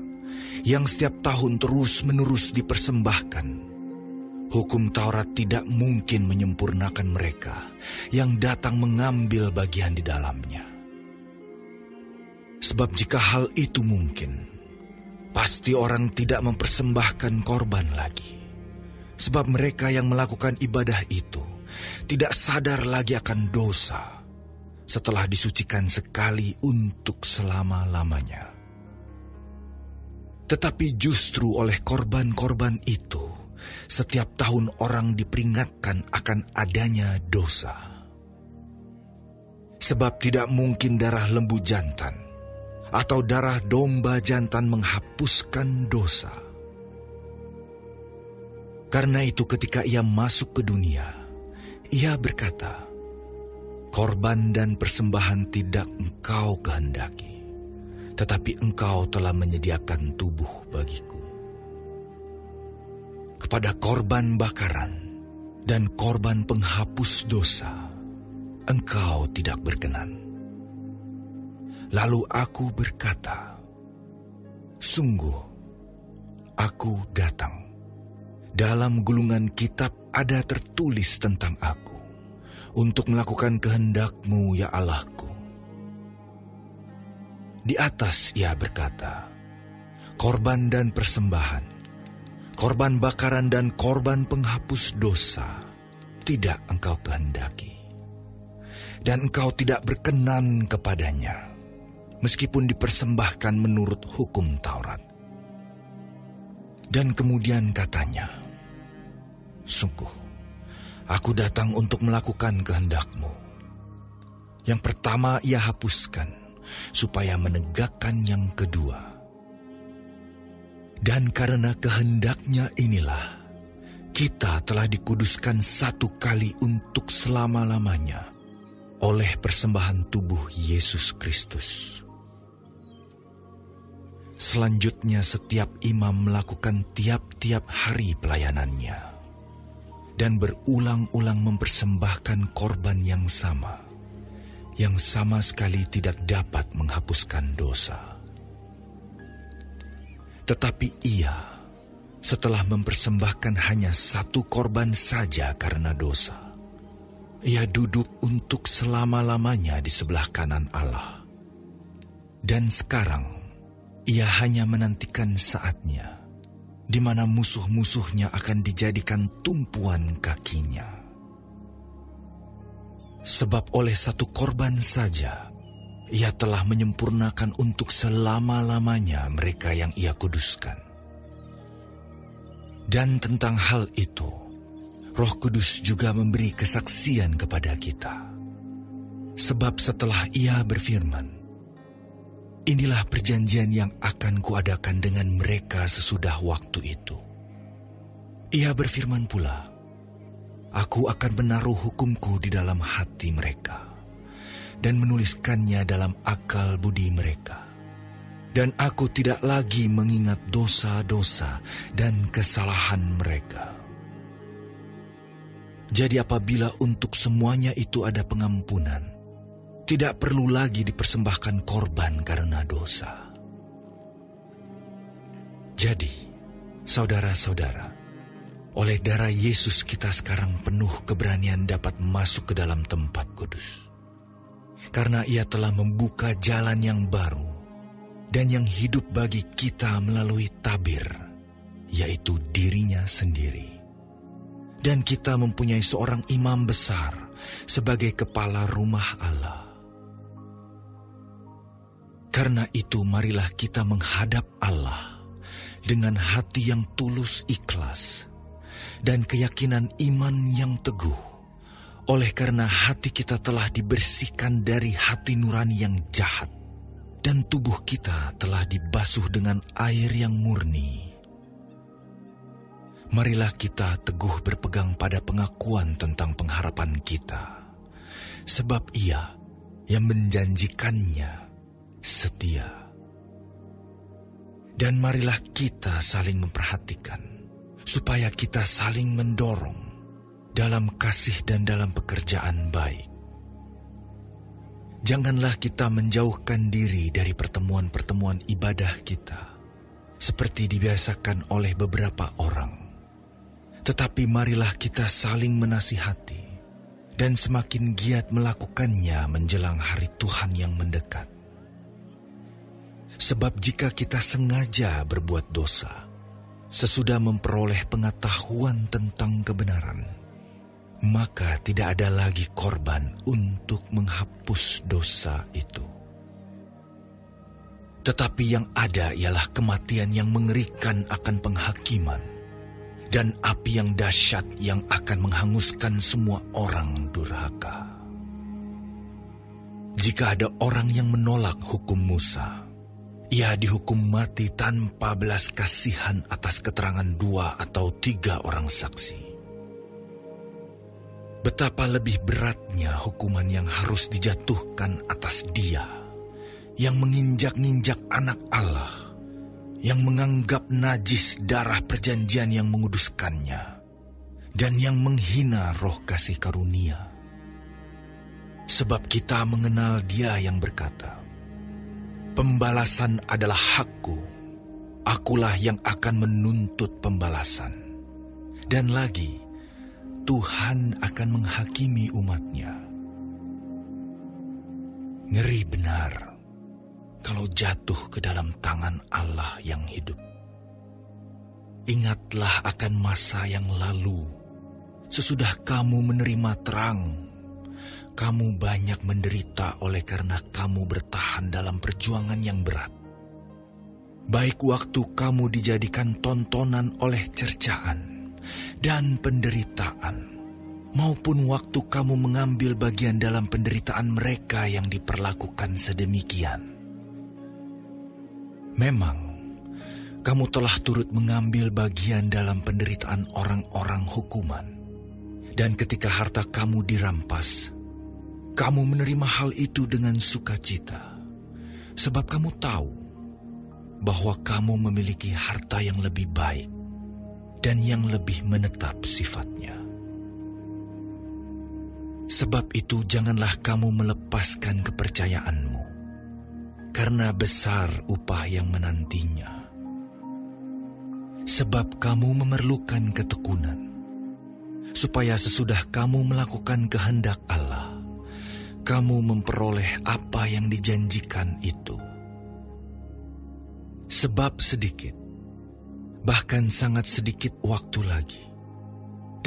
yang setiap tahun terus-menerus dipersembahkan, hukum Taurat tidak mungkin menyempurnakan mereka yang datang mengambil bagian di dalamnya. Sebab jika hal itu mungkin, pasti orang tidak mempersembahkan korban lagi. Sebab mereka yang melakukan ibadah itu tidak sadar lagi akan dosa setelah disucikan sekali untuk selama-lamanya. Tetapi justru oleh korban-korban itu, setiap tahun orang diperingatkan akan adanya dosa. Sebab tidak mungkin darah lembu jantan atau darah domba jantan menghapuskan dosa. Karena itu ketika ia masuk ke dunia, ia berkata, "Korban dan persembahan tidak engkau kehendaki, tetapi engkau telah menyediakan tubuh bagiku. Kepada korban bakaran dan korban penghapus dosa, engkau tidak berkenan." Lalu aku berkata, "Sungguh, aku datang. Dalam gulungan kitab ada tertulis tentang aku, untuk melakukan kehendak-Mu, ya Allahku." Di atas ia berkata, "Korban dan persembahan, korban bakaran dan korban penghapus dosa, tidak engkau kehendaki. Dan engkau tidak berkenan kepadanya, meskipun dipersembahkan menurut hukum Taurat." Dan kemudian katanya, "Sungguh, aku datang untuk melakukan kehendak-Mu." Yang pertama ia hapuskan, supaya menegakkan yang kedua. Dan karena kehendak-Nya inilah, kita telah dikuduskan satu kali untuk selama-lamanya oleh persembahan tubuh Yesus Kristus. Selanjutnya setiap imam melakukan tiap-tiap hari pelayanannya, dan berulang-ulang mempersembahkan korban yang sama sekali tidak dapat menghapuskan dosa. Tetapi ia, setelah mempersembahkan hanya satu korban saja karena dosa, ia duduk untuk selama-lamanya di sebelah kanan Allah. Dan sekarang ia hanya menantikan saatnya di mana musuh-musuhnya akan dijadikan tumpuan kakinya. Sebab oleh satu korban saja, Ia telah menyempurnakan untuk selama-lamanya mereka yang Ia kuduskan. Dan tentang hal itu, Roh Kudus juga memberi kesaksian kepada kita. Sebab setelah Ia berfirman, "Inilah perjanjian yang akan kuadakan dengan mereka sesudah waktu itu." Ia berfirman pula, "Aku akan menaruh hukumku di dalam hati mereka dan menuliskannya dalam akal budi mereka. Dan aku tidak lagi mengingat dosa-dosa dan kesalahan mereka." Jadi apabila untuk semuanya itu ada pengampunan, tidak perlu lagi dipersembahkan korban karena dosa. Jadi, saudara-saudara, oleh darah Yesus kita sekarang penuh keberanian dapat masuk ke dalam tempat kudus. Karena Ia telah membuka jalan yang baru dan yang hidup bagi kita melalui tabir, yaitu dirinya sendiri. Dan kita mempunyai seorang imam besar sebagai kepala rumah Allah. Karena itu marilah kita menghadap Allah dengan hati yang tulus ikhlas dan keyakinan iman yang teguh, oleh karena hati kita telah dibersihkan dari hati nurani yang jahat, dan tubuh kita telah dibasuh dengan air yang murni. Marilah kita teguh berpegang pada pengakuan tentang pengharapan kita, sebab Ia yang menjanjikannya setia. Dan marilah kita saling memperhatikan, supaya kita saling mendorong dalam kasih dan dalam pekerjaan baik. Janganlah kita menjauhkan diri dari pertemuan-pertemuan ibadah kita, seperti dibiasakan oleh beberapa orang. Tetapi marilah kita saling menasihati, dan semakin giat melakukannya menjelang hari Tuhan yang mendekat. Sebab jika kita sengaja berbuat dosa, sesudah memperoleh pengetahuan tentang kebenaran, maka tidak ada lagi korban untuk menghapus dosa itu. Tetapi yang ada ialah kematian yang mengerikan akan penghakiman, dan api yang dahsyat yang akan menghanguskan semua orang durhaka. Jika ada orang yang menolak hukum Musa, ia dihukum mati tanpa belas kasihan atas keterangan 2 atau 3 orang saksi. Betapa lebih beratnya hukuman yang harus dijatuhkan atas dia yang menginjak-ninjak anak Allah, yang menganggap najis darah perjanjian yang menguduskannya, dan yang menghina roh kasih karunia. Sebab kita mengenal Dia yang berkata, "Pembalasan adalah hakku, akulah yang akan menuntut pembalasan." Dan lagi, Tuhan akan menghakimi umat-Nya. Ngeri benar kalau jatuh ke dalam tangan Allah yang hidup. Ingatlah akan masa yang lalu. Sesudah kamu menerima terang, kamu banyak menderita oleh karena kamu bertahan dalam perjuangan yang berat. Baik waktu kamu dijadikan tontonan oleh cercaan dan penderitaan, maupun waktu kamu mengambil bagian dalam penderitaan mereka yang diperlakukan sedemikian. Memang, kamu telah turut mengambil bagian dalam penderitaan orang-orang hukuman. Dan ketika harta kamu dirampas, kamu menerima hal itu dengan sukacita. Sebab kamu tahu bahwa kamu memiliki harta yang lebih baik dan yang lebih menetap sifatnya. Sebab itu janganlah kamu melepaskan kepercayaanmu, karena besar upah yang menantinya. Sebab kamu memerlukan ketekunan, supaya sesudah kamu melakukan kehendak Allah, kamu memperoleh apa yang dijanjikan itu. Sebab sedikit, bahkan sangat sedikit waktu lagi,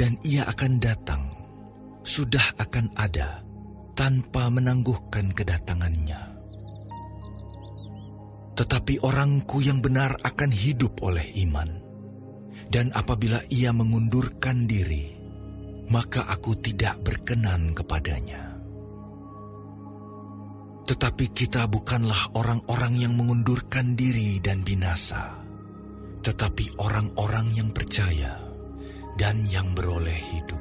dan Ia akan datang, sudah akan ada, tanpa menangguhkan kedatangannya. Tetapi orangku yang benar akan hidup oleh iman, dan apabila ia mengundurkan diri, maka aku tidak berkenan kepadanya. Tetapi kita bukanlah orang-orang yang mengundurkan diri dan binasa, tetapi orang-orang yang percaya dan yang beroleh hidup.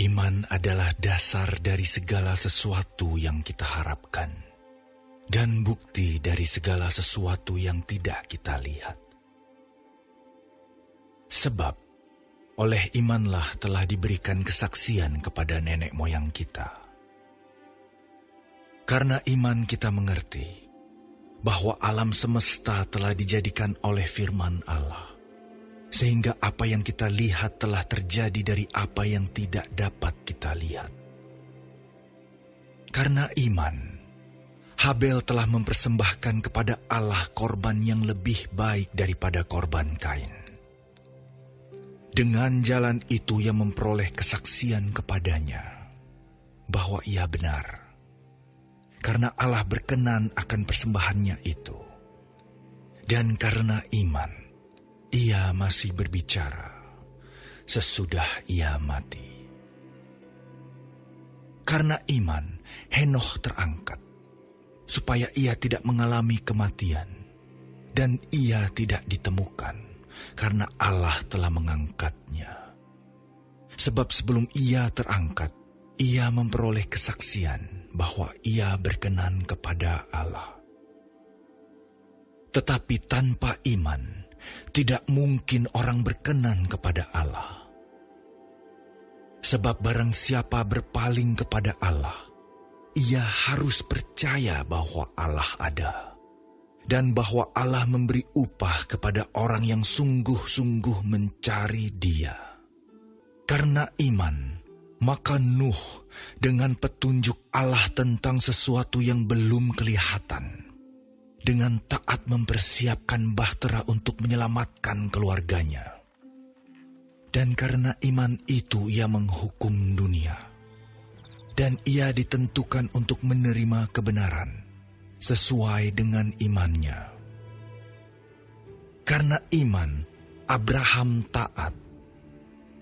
Iman adalah dasar dari segala sesuatu yang kita harapkan, dan bukti dari segala sesuatu yang tidak kita lihat. Sebab, oleh imanlah telah diberikan kesaksian kepada nenek moyang kita. Karena iman kita mengerti bahwa alam semesta telah dijadikan oleh firman Allah, sehingga apa yang kita lihat telah terjadi dari apa yang tidak dapat kita lihat. Karena iman, Habel telah mempersembahkan kepada Allah korban yang lebih baik daripada korban Kain. Dengan jalan itu ia memperoleh kesaksian kepadanya bahwa ia benar, karena Allah berkenan akan persembahannya itu. Dan karena iman, ia masih berbicara sesudah ia mati. Karena iman, Henokh terangkat, supaya ia tidak mengalami kematian, dan ia tidak ditemukan, karena Allah telah mengangkatnya. Sebab sebelum ia terangkat, ia memperoleh kesaksian bahwa ia berkenan kepada Allah. Tetapi tanpa iman, tidak mungkin orang berkenan kepada Allah. Sebab barang siapa berpaling kepada Allah, ia harus percaya bahwa Allah ada, dan bahwa Allah memberi upah kepada orang yang sungguh-sungguh mencari Dia. Karena iman, maka Nuh dengan petunjuk Allah tentang sesuatu yang belum kelihatan, dengan taat mempersiapkan bahtera untuk menyelamatkan keluarganya. Dan karena iman itu ia menghukum dunia, dan ia ditentukan untuk menerima kebenaran sesuai dengan imannya. Karena iman, Abraham taat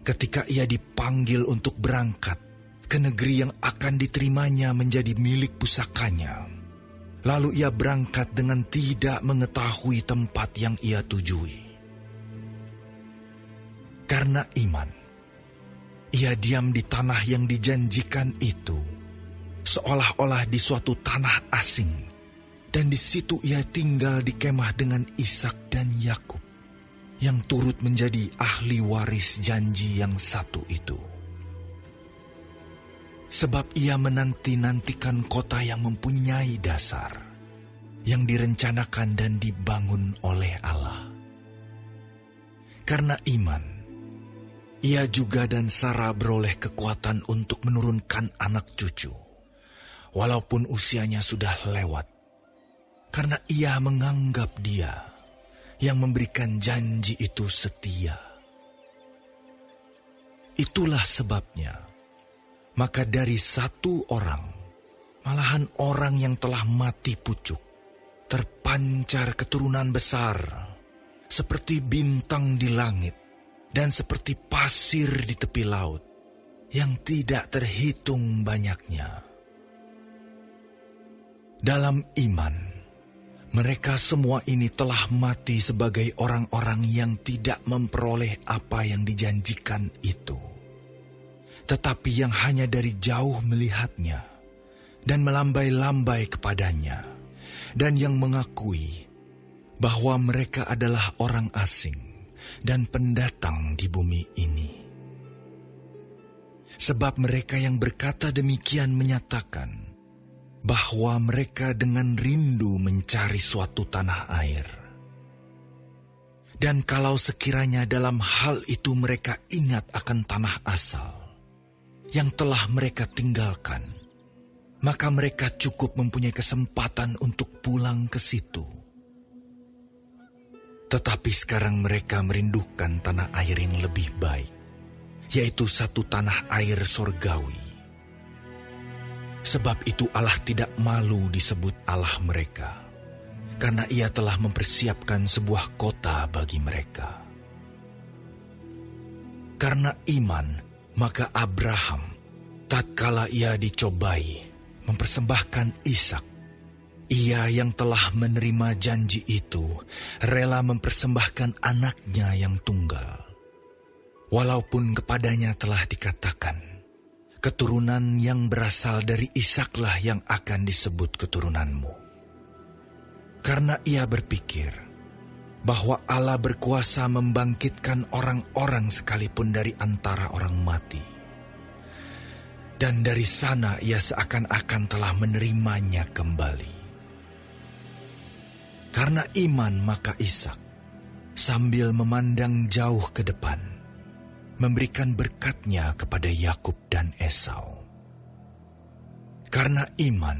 ketika ia dipanggil untuk berangkat ke negeri yang akan diterimanya menjadi milik pusakanya. Lalu ia berangkat dengan tidak mengetahui tempat yang ia tujui. Karena iman, ia diam di tanah yang dijanjikan itu, seolah-olah di suatu tanah asing, dan di situ ia tinggal di kemah dengan Ishak dan Yakub, yang turut menjadi ahli waris janji yang satu itu. Sebab ia menanti-nantikan kota yang mempunyai dasar, yang direncanakan dan dibangun oleh Allah. Karena iman, ia juga dan Sarah beroleh kekuatan untuk menurunkan anak cucu, walaupun usianya sudah lewat, karena ia menganggap Dia yang memberikan janji itu setia. Itulah sebabnya, maka dari satu orang, malahan orang yang telah mati pucuk, terpancar keturunan besar, seperti bintang di langit, dan seperti pasir di tepi laut, yang tidak terhitung banyaknya. Dalam iman, mereka semua ini telah mati sebagai orang-orang yang tidak memperoleh apa yang dijanjikan itu, tetapi yang hanya dari jauh melihatnya dan melambai-lambai kepadanya, dan yang mengakui bahwa mereka adalah orang asing dan pendatang di bumi ini. Sebab mereka yang berkata demikian menyatakan bahwa mereka dengan rindu mencari suatu tanah air. Dan kalau sekiranya dalam hal itu mereka ingat akan tanah asal yang telah mereka tinggalkan, maka mereka cukup mempunyai kesempatan untuk pulang ke situ. Tetapi sekarang mereka merindukan tanah air yang lebih baik, yaitu satu tanah air sorgawi. Sebab itu Allah tidak malu disebut Allah mereka, karena Ia telah mempersiapkan sebuah kota bagi mereka. Karena iman, maka Abraham, tatkala ia dicobai, mempersembahkan Ishak. Ia yang telah menerima janji itu, rela mempersembahkan anaknya yang tunggal. Walaupun kepadanya telah dikatakan, keturunan yang berasal dari Ishaklah yang akan disebut keturunanmu. Karena ia berpikir bahwa Allah berkuasa membangkitkan orang-orang sekalipun dari antara orang mati. Dan dari sana ia seakan-akan telah menerimanya kembali. Karena iman maka Ishak, sambil memandang jauh ke depan, memberikan berkatnya kepada Yakub dan Esau. Karena iman,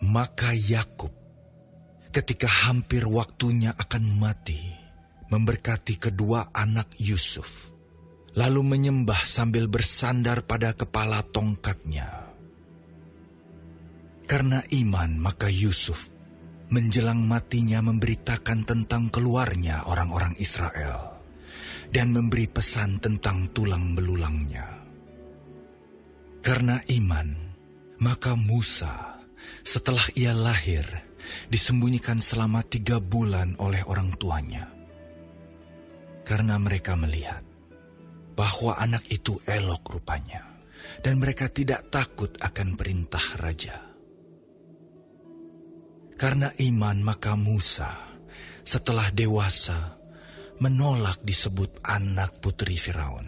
maka Yakub, ketika hampir waktunya akan mati, memberkati kedua anak Yusuf, lalu menyembah sambil bersandar pada kepala tongkatnya. Karena iman, maka Yusuf menjelang matinya memberitakan tentang keluarnya orang-orang Israel dan memberi pesan tentang tulang belulangnya. Karena iman, maka Musa, setelah ia lahir, disembunyikan selama 3 bulan oleh orang tuanya. Karena mereka melihat bahwa anak itu elok rupanya, dan mereka tidak takut akan perintah raja. Karena iman maka Musa, setelah dewasa, menolak disebut anak putri Firaun.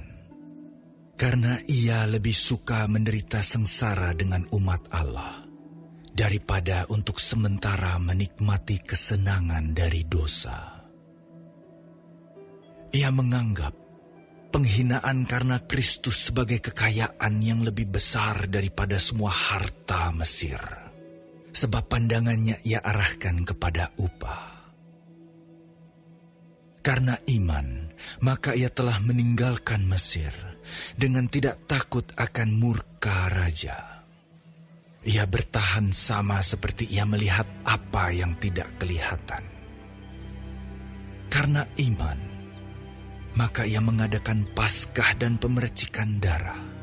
Karena ia lebih suka menderita sengsara dengan umat Allah, daripada untuk sementara menikmati kesenangan dari dosa. Ia menganggap penghinaan karena Kristus sebagai kekayaan yang lebih besar daripada semua harta Mesir. Sebab pandangannya ia arahkan kepada upah. Karena iman, maka ia telah meninggalkan Mesir dengan tidak takut akan murka raja. Ia bertahan sama seperti ia melihat apa yang tidak kelihatan. Karena iman, maka ia mengadakan Paskah dan pemercikan darah,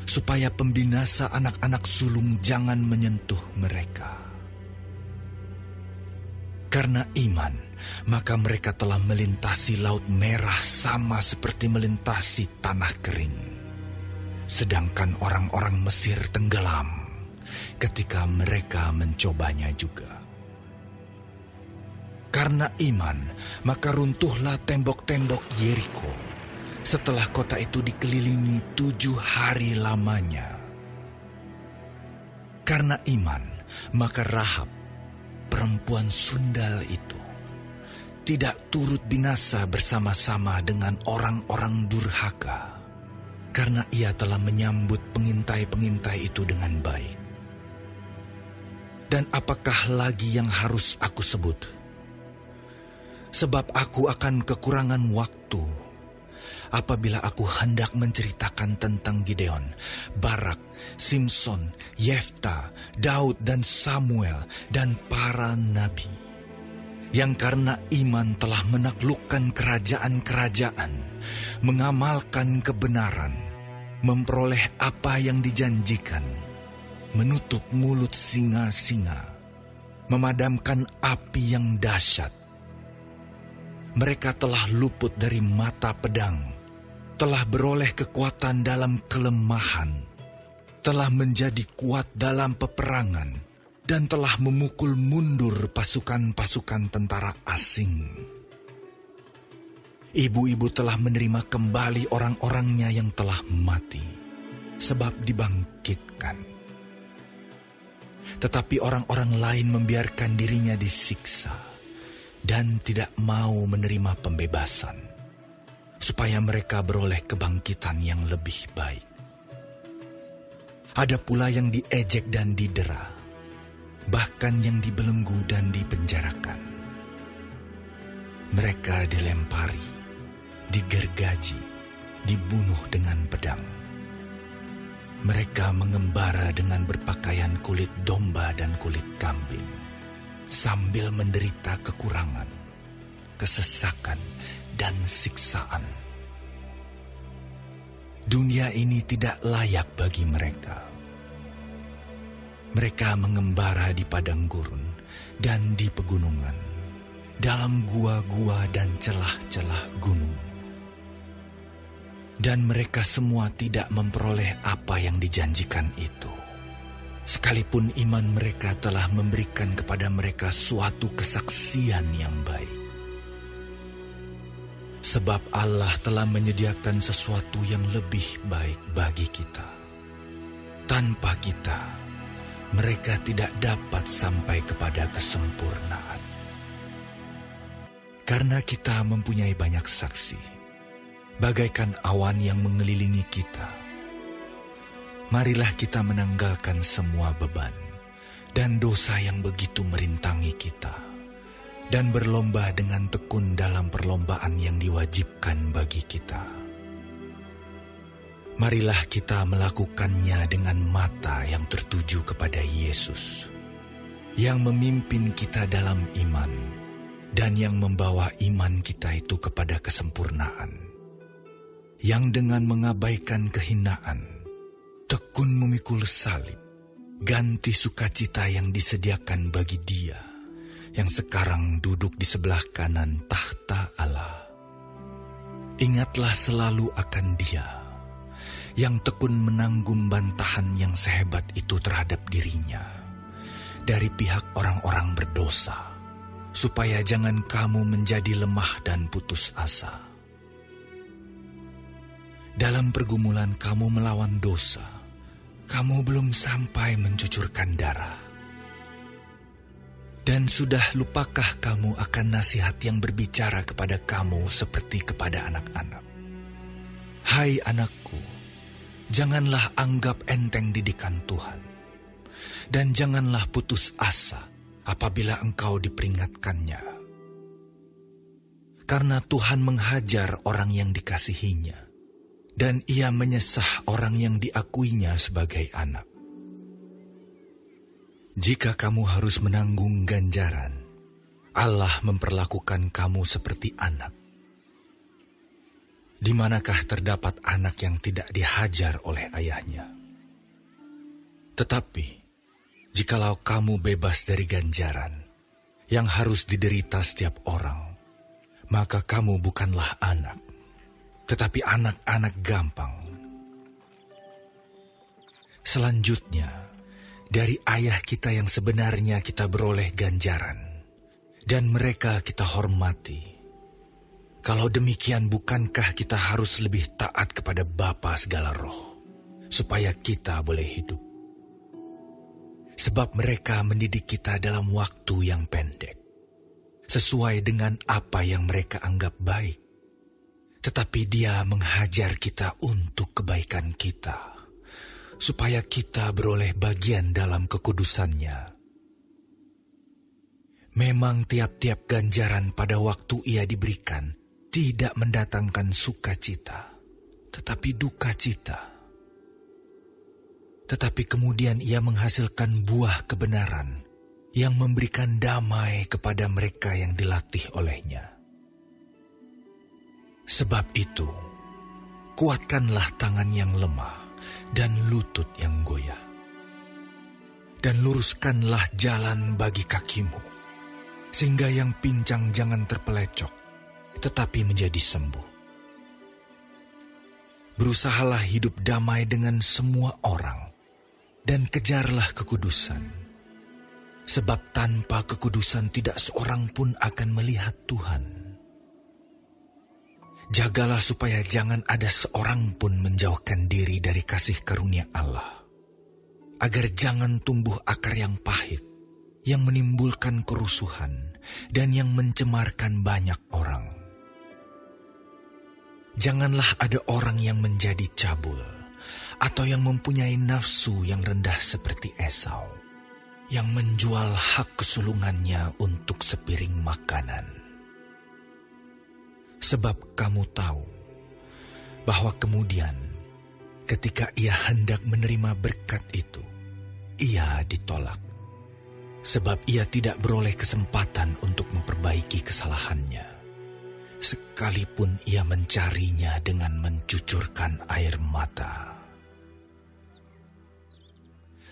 supaya pembinasa anak-anak sulung jangan menyentuh mereka. Karena iman, maka mereka telah melintasi Laut Merah sama seperti melintasi tanah kering. Sedangkan orang-orang Mesir tenggelam ketika mereka mencobanya juga. Karena iman, maka runtuhlah tembok-tembok Yeriko, setelah kota itu dikelilingi 7 hari lamanya. Karena iman, maka Rahab, perempuan sundal itu, tidak turut binasa bersama-sama dengan orang-orang durhaka, karena ia telah menyambut pengintai-pengintai itu dengan baik. Dan apakah lagi yang harus aku sebut? Sebab aku akan kekurangan waktu apabila aku hendak menceritakan tentang Gideon, Barak, Simson, Yefta, Daud dan Samuel dan para nabi, yang karena iman telah menaklukkan kerajaan-kerajaan, mengamalkan kebenaran, memperoleh apa yang dijanjikan, menutup mulut singa-singa, memadamkan api yang dahsyat. Mereka telah luput dari mata pedang, telah beroleh kekuatan dalam kelemahan, telah menjadi kuat dalam peperangan, dan telah memukul mundur pasukan-pasukan tentara asing. Ibu-ibu telah menerima kembali orang-orangnya yang telah mati, sebab dibangkitkan. Tetapi orang-orang lain membiarkan dirinya disiksa dan tidak mau menerima pembebasan, supaya mereka beroleh kebangkitan yang lebih baik. Ada pula yang diejek dan didera, bahkan yang dibelenggu dan dipenjarakan. Mereka dilempari, digergaji, dibunuh dengan pedang. Mereka mengembara dengan berpakaian kulit domba dan kulit kambing, sambil menderita kekurangan, kesesakan, dan siksaan. Dunia ini tidak layak bagi mereka. Mereka mengembara di padang gurun dan di pegunungan, dalam gua-gua dan celah-celah gunung. Dan mereka semua tidak memperoleh apa yang dijanjikan itu. Sekalipun iman mereka telah memberikan kepada mereka suatu kesaksian yang baik. Sebab Allah telah menyediakan sesuatu yang lebih baik bagi kita. Tanpa kita, mereka tidak dapat sampai kepada kesempurnaan. Karena kita mempunyai banyak saksi, bagaikan awan yang mengelilingi kita, marilah kita menanggalkan semua beban dan dosa yang begitu merintangi kita, dan berlomba dengan tekun dalam perlombaan yang diwajibkan bagi kita. Marilah kita melakukannya dengan mata yang tertuju kepada Yesus, yang memimpin kita dalam iman, dan yang membawa iman kita itu kepada kesempurnaan. Yang dengan mengabaikan kehinaan, tekun memikul salib, ganti sukacita yang disediakan bagi Dia, yang sekarang duduk di sebelah kanan tahta Allah. Ingatlah selalu akan Dia, yang tekun menanggung bantahan yang sehebat itu terhadap dirinya, dari pihak orang-orang berdosa, supaya jangan kamu menjadi lemah dan putus asa. Dalam pergumulan kamu melawan dosa, kamu belum sampai mencucurkan darah. Dan sudah lupakah kamu akan nasihat yang berbicara kepada kamu seperti kepada anak-anak? Hai anakku, janganlah anggap enteng didikan Tuhan, dan janganlah putus asa apabila engkau diperingatkannya. Karena Tuhan menghajar orang yang dikasihinya, dan Ia menyesah orang yang diakuinya sebagai anak. Jika kamu harus menanggung ganjaran, Allah memperlakukan kamu seperti anak. Di manakah terdapat anak yang tidak dihajar oleh ayahnya? Tetapi, jikalau kamu bebas dari ganjaran yang harus diderita setiap orang, maka kamu bukanlah anak, tetapi anak-anak gampang. Selanjutnya, dari ayah kita yang sebenarnya kita beroleh ganjaran, dan mereka kita hormati. Kalau demikian, bukankah kita harus lebih taat kepada Bapa segala roh, supaya kita boleh hidup? Sebab mereka mendidik kita dalam waktu yang pendek, sesuai dengan apa yang mereka anggap baik. Tetapi Dia menghajar kita untuk kebaikan kita, supaya kita beroleh bagian dalam kekudusannya. Memang tiap-tiap ganjaran pada waktu ia diberikan tidak mendatangkan sukacita, tetapi duka cita. Tetapi kemudian ia menghasilkan buah kebenaran yang memberikan damai kepada mereka yang dilatih olehnya. Sebab itu, kuatkanlah tangan yang lemah dan lutut yang goyah. Dan luruskanlah jalan bagi kakimu, sehingga yang pincang jangan terpelecok, tetapi menjadi sembuh. Berusahalah hidup damai dengan semua orang, dan kejarlah kekudusan. Sebab tanpa kekudusan tidak seorang pun akan melihat Tuhan. Jagalah supaya jangan ada seorang pun menjauhkan diri dari kasih karunia Allah, agar jangan tumbuh akar yang pahit, yang menimbulkan kerusuhan, dan yang mencemarkan banyak orang. Janganlah ada orang yang menjadi cabul, atau yang mempunyai nafsu yang rendah seperti Esau, yang menjual hak kesulungannya untuk sepiring makanan. Sebab kamu tahu bahwa kemudian ketika ia hendak menerima berkat itu, ia ditolak. Sebab ia tidak beroleh kesempatan untuk memperbaiki kesalahannya, sekalipun ia mencarinya dengan mencucurkan air mata.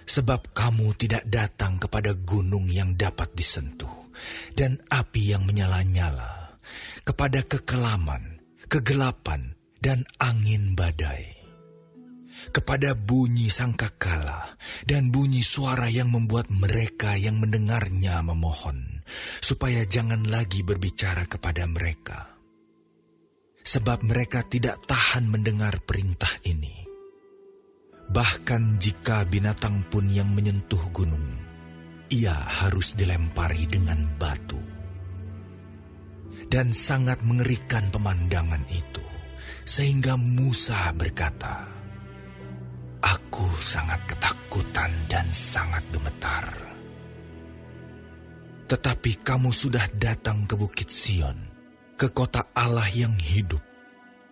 Sebab kamu tidak datang kepada gunung yang dapat disentuh, dan api yang menyala-nyala, kepada kekelaman, kegelapan, dan angin badai, kepada bunyi sangkakala dan bunyi suara yang membuat mereka yang mendengarnya memohon, supaya jangan lagi berbicara kepada mereka. Sebab mereka tidak tahan mendengar perintah ini. Bahkan jika binatang pun yang menyentuh gunung, ia harus dilempari dengan batu. Dan sangat mengerikan pemandangan itu, sehingga Musa berkata, "Aku sangat ketakutan dan sangat gemetar." Tetapi kamu sudah datang ke Bukit Sion, ke kota Allah yang hidup,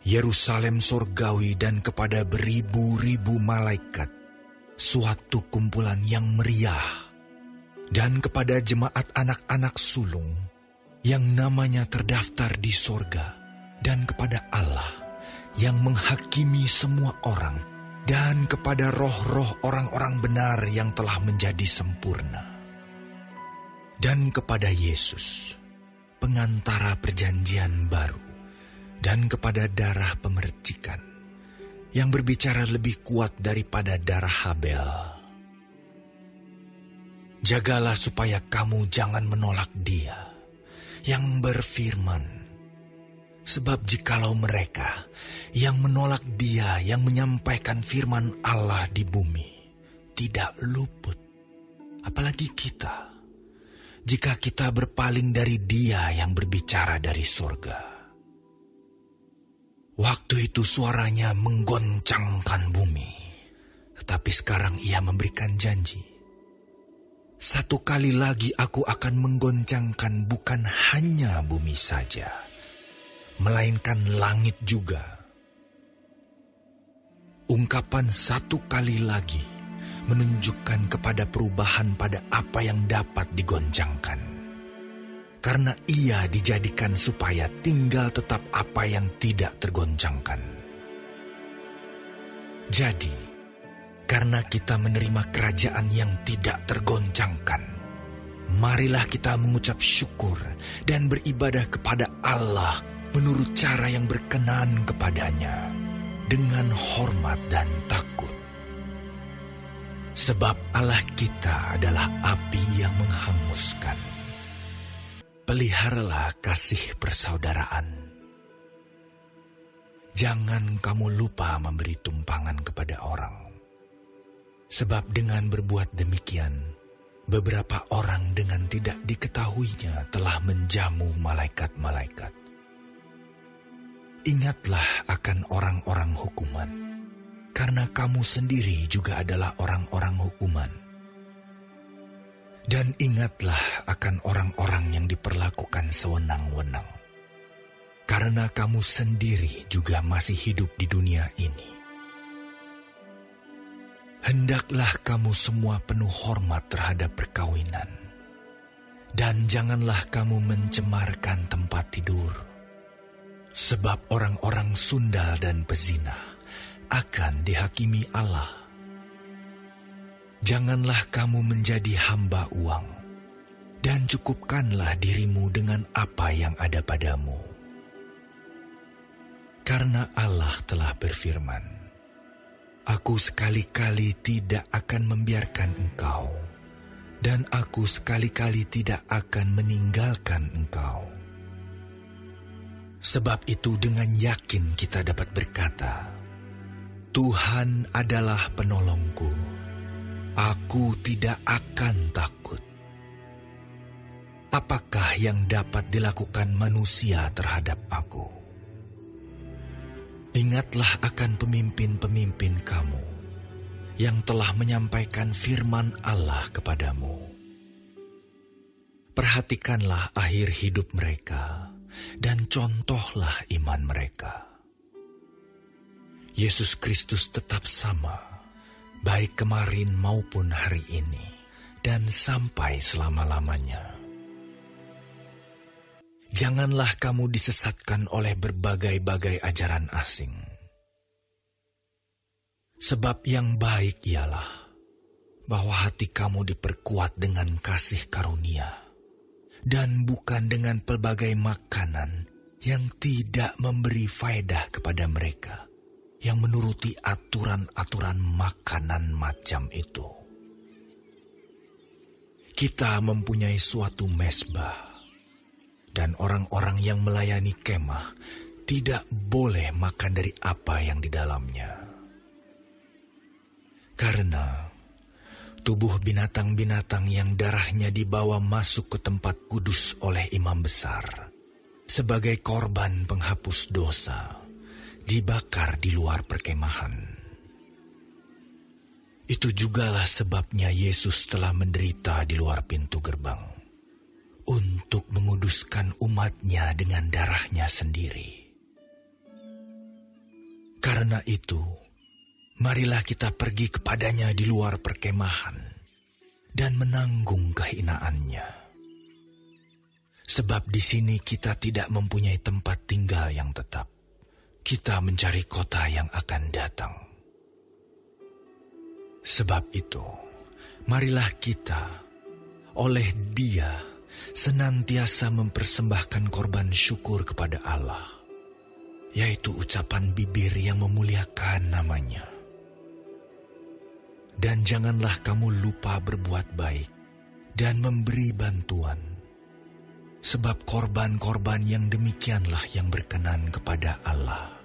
Yerusalem surgawi, dan kepada beribu-ribu malaikat, suatu kumpulan yang meriah, dan kepada jemaat anak-anak sulung yang namanya terdaftar di sorga, dan kepada Allah yang menghakimi semua orang, dan kepada roh-roh orang-orang benar yang telah menjadi sempurna, dan kepada Yesus, pengantara perjanjian baru, dan kepada darah pemercikan, yang berbicara lebih kuat daripada darah Habel. Jagalah supaya kamu jangan menolak Dia yang berfirman, sebab jikalau mereka yang menolak Dia yang menyampaikan firman Allah di bumi tidak luput, apalagi kita, jika kita berpaling dari Dia yang berbicara dari surga. Waktu itu suaranya menggoncangkan bumi, tetapi sekarang Ia memberikan janji. Satu kali lagi aku akan menggoncangkan bukan hanya bumi saja, melainkan langit juga. Ungkapan satu kali lagi menunjukkan kepada perubahan pada apa yang dapat digoncangkan. Karena Ia dijadikan supaya tinggal tetap apa yang tidak tergoncangkan. Jadi, karena kita menerima kerajaan yang tidak tergoncangkan, marilah kita mengucap syukur dan beribadah kepada Allah menurut cara yang berkenan kepadanya, dengan hormat dan takut. Sebab Allah kita adalah api yang menghanguskan. Peliharalah kasih persaudaraan. Jangan kamu lupa memberi tumpangan kepada orang. Sebab dengan berbuat demikian, beberapa orang dengan tidak diketahuinya telah menjamu malaikat-malaikat. Ingatlah akan orang-orang hukuman, karena kamu sendiri juga adalah orang-orang hukuman. Dan ingatlah akan orang-orang yang diperlakukan sewenang-wenang, karena kamu sendiri juga masih hidup di dunia ini. Hendaklah kamu semua penuh hormat terhadap perkawinan, dan janganlah kamu mencemarkan tempat tidur, sebab orang-orang sundal dan pezina akan dihakimi Allah. Janganlah kamu menjadi hamba uang, dan cukupkanlah dirimu dengan apa yang ada padamu. Karena Allah telah berfirman, "Aku sekali-kali tidak akan membiarkan engkau, dan aku sekali-kali tidak akan meninggalkan engkau." Sebab itu dengan yakin kita dapat berkata, "Tuhan adalah penolongku. Aku tidak akan takut. Apakah yang dapat dilakukan manusia terhadap aku?" Ingatlah akan pemimpin-pemimpin kamu yang telah menyampaikan firman Allah kepadamu. Perhatikanlah akhir hidup mereka dan contohlah iman mereka. Yesus Kristus tetap sama, baik kemarin maupun hari ini, dan sampai selama-lamanya. Janganlah kamu disesatkan oleh berbagai-bagai ajaran asing. Sebab yang baik ialah bahwa hati kamu diperkuat dengan kasih karunia, dan bukan dengan pelbagai makanan yang tidak memberi faedah kepada mereka yang menuruti aturan-aturan makanan macam itu. Kita mempunyai suatu mezbah, dan orang-orang yang melayani kemah tidak boleh makan dari apa yang di dalamnya. Karena tubuh binatang-binatang yang darahnya dibawa masuk ke tempat kudus oleh imam besar sebagai korban penghapus dosa, dibakar di luar perkemahan. Itu jugalah sebabnya Yesus telah menderita di luar pintu gerbang, untuk menguduskan umatnya dengan darahnya sendiri. Karena itu, marilah kita pergi kepadanya di luar perkemahan dan menanggung kehinaannya. Sebab di sini kita tidak mempunyai tempat tinggal yang tetap. Kita mencari kota yang akan datang. Sebab itu, marilah kita oleh Dia senantiasa mempersembahkan korban syukur kepada Allah, yaitu ucapan bibir yang memuliakan namanya. Dan janganlah kamu lupa berbuat baik dan memberi bantuan, sebab korban-korban yang demikianlah yang berkenan kepada Allah.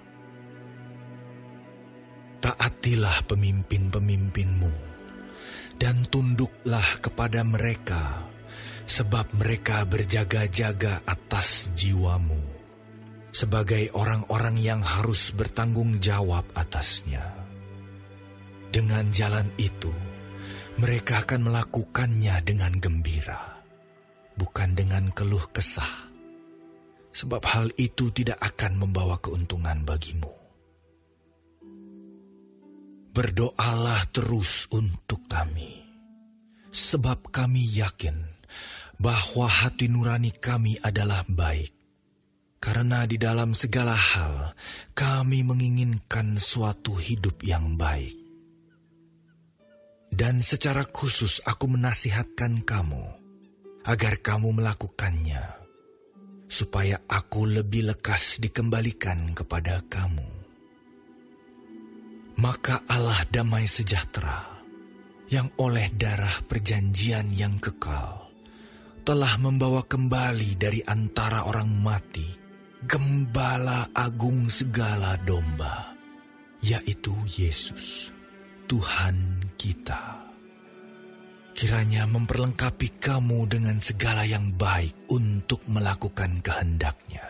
Taatilah pemimpin-pemimpinmu, dan tunduklah kepada mereka, sebab mereka berjaga-jaga atas jiwamu, sebagai orang-orang yang harus bertanggung jawab atasnya. Dengan jalan itu, mereka akan melakukannya dengan gembira, bukan dengan keluh kesah, sebab hal itu tidak akan membawa keuntungan bagimu. Berdoalah terus untuk kami, sebab kami yakin bahwa hati nurani kami adalah baik, karena di dalam segala hal kami menginginkan suatu hidup yang baik. Dan secara khusus aku menasihatkan kamu, agar kamu melakukannya, supaya aku lebih lekas dikembalikan kepada kamu. Maka Allah damai sejahtera, yang oleh darah perjanjian yang kekal, telah membawa kembali dari antara orang mati Gembala agung segala domba, yaitu Yesus, Tuhan kita. Kiranya memperlengkapi kamu dengan segala yang baik untuk melakukan kehendak-Nya,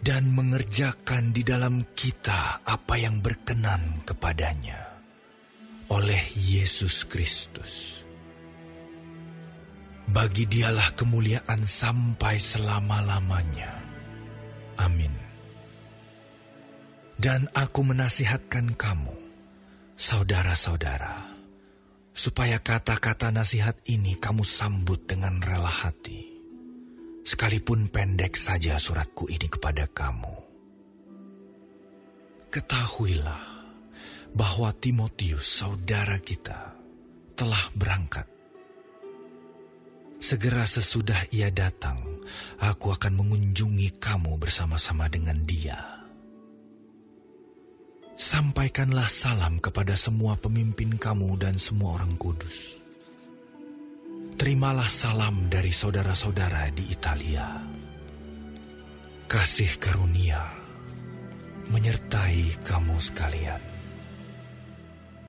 dan mengerjakan di dalam kita apa yang berkenan kepadanya, oleh Yesus Kristus. Bagi Dialah kemuliaan sampai selama-lamanya. Amin. Dan aku menasihatkan kamu, saudara-saudara, supaya kata-kata nasihat ini kamu sambut dengan rela hati, sekalipun pendek saja suratku ini kepada kamu. Ketahuilah bahwa Timotius, saudara kita, telah berangkat. Segera sesudah ia datang, aku akan mengunjungi kamu bersama-sama dengan dia. Sampaikanlah salam kepada semua pemimpin kamu dan semua orang kudus. Terimalah salam dari saudara-saudara di Italia. Kasih karunia menyertai kamu sekalian.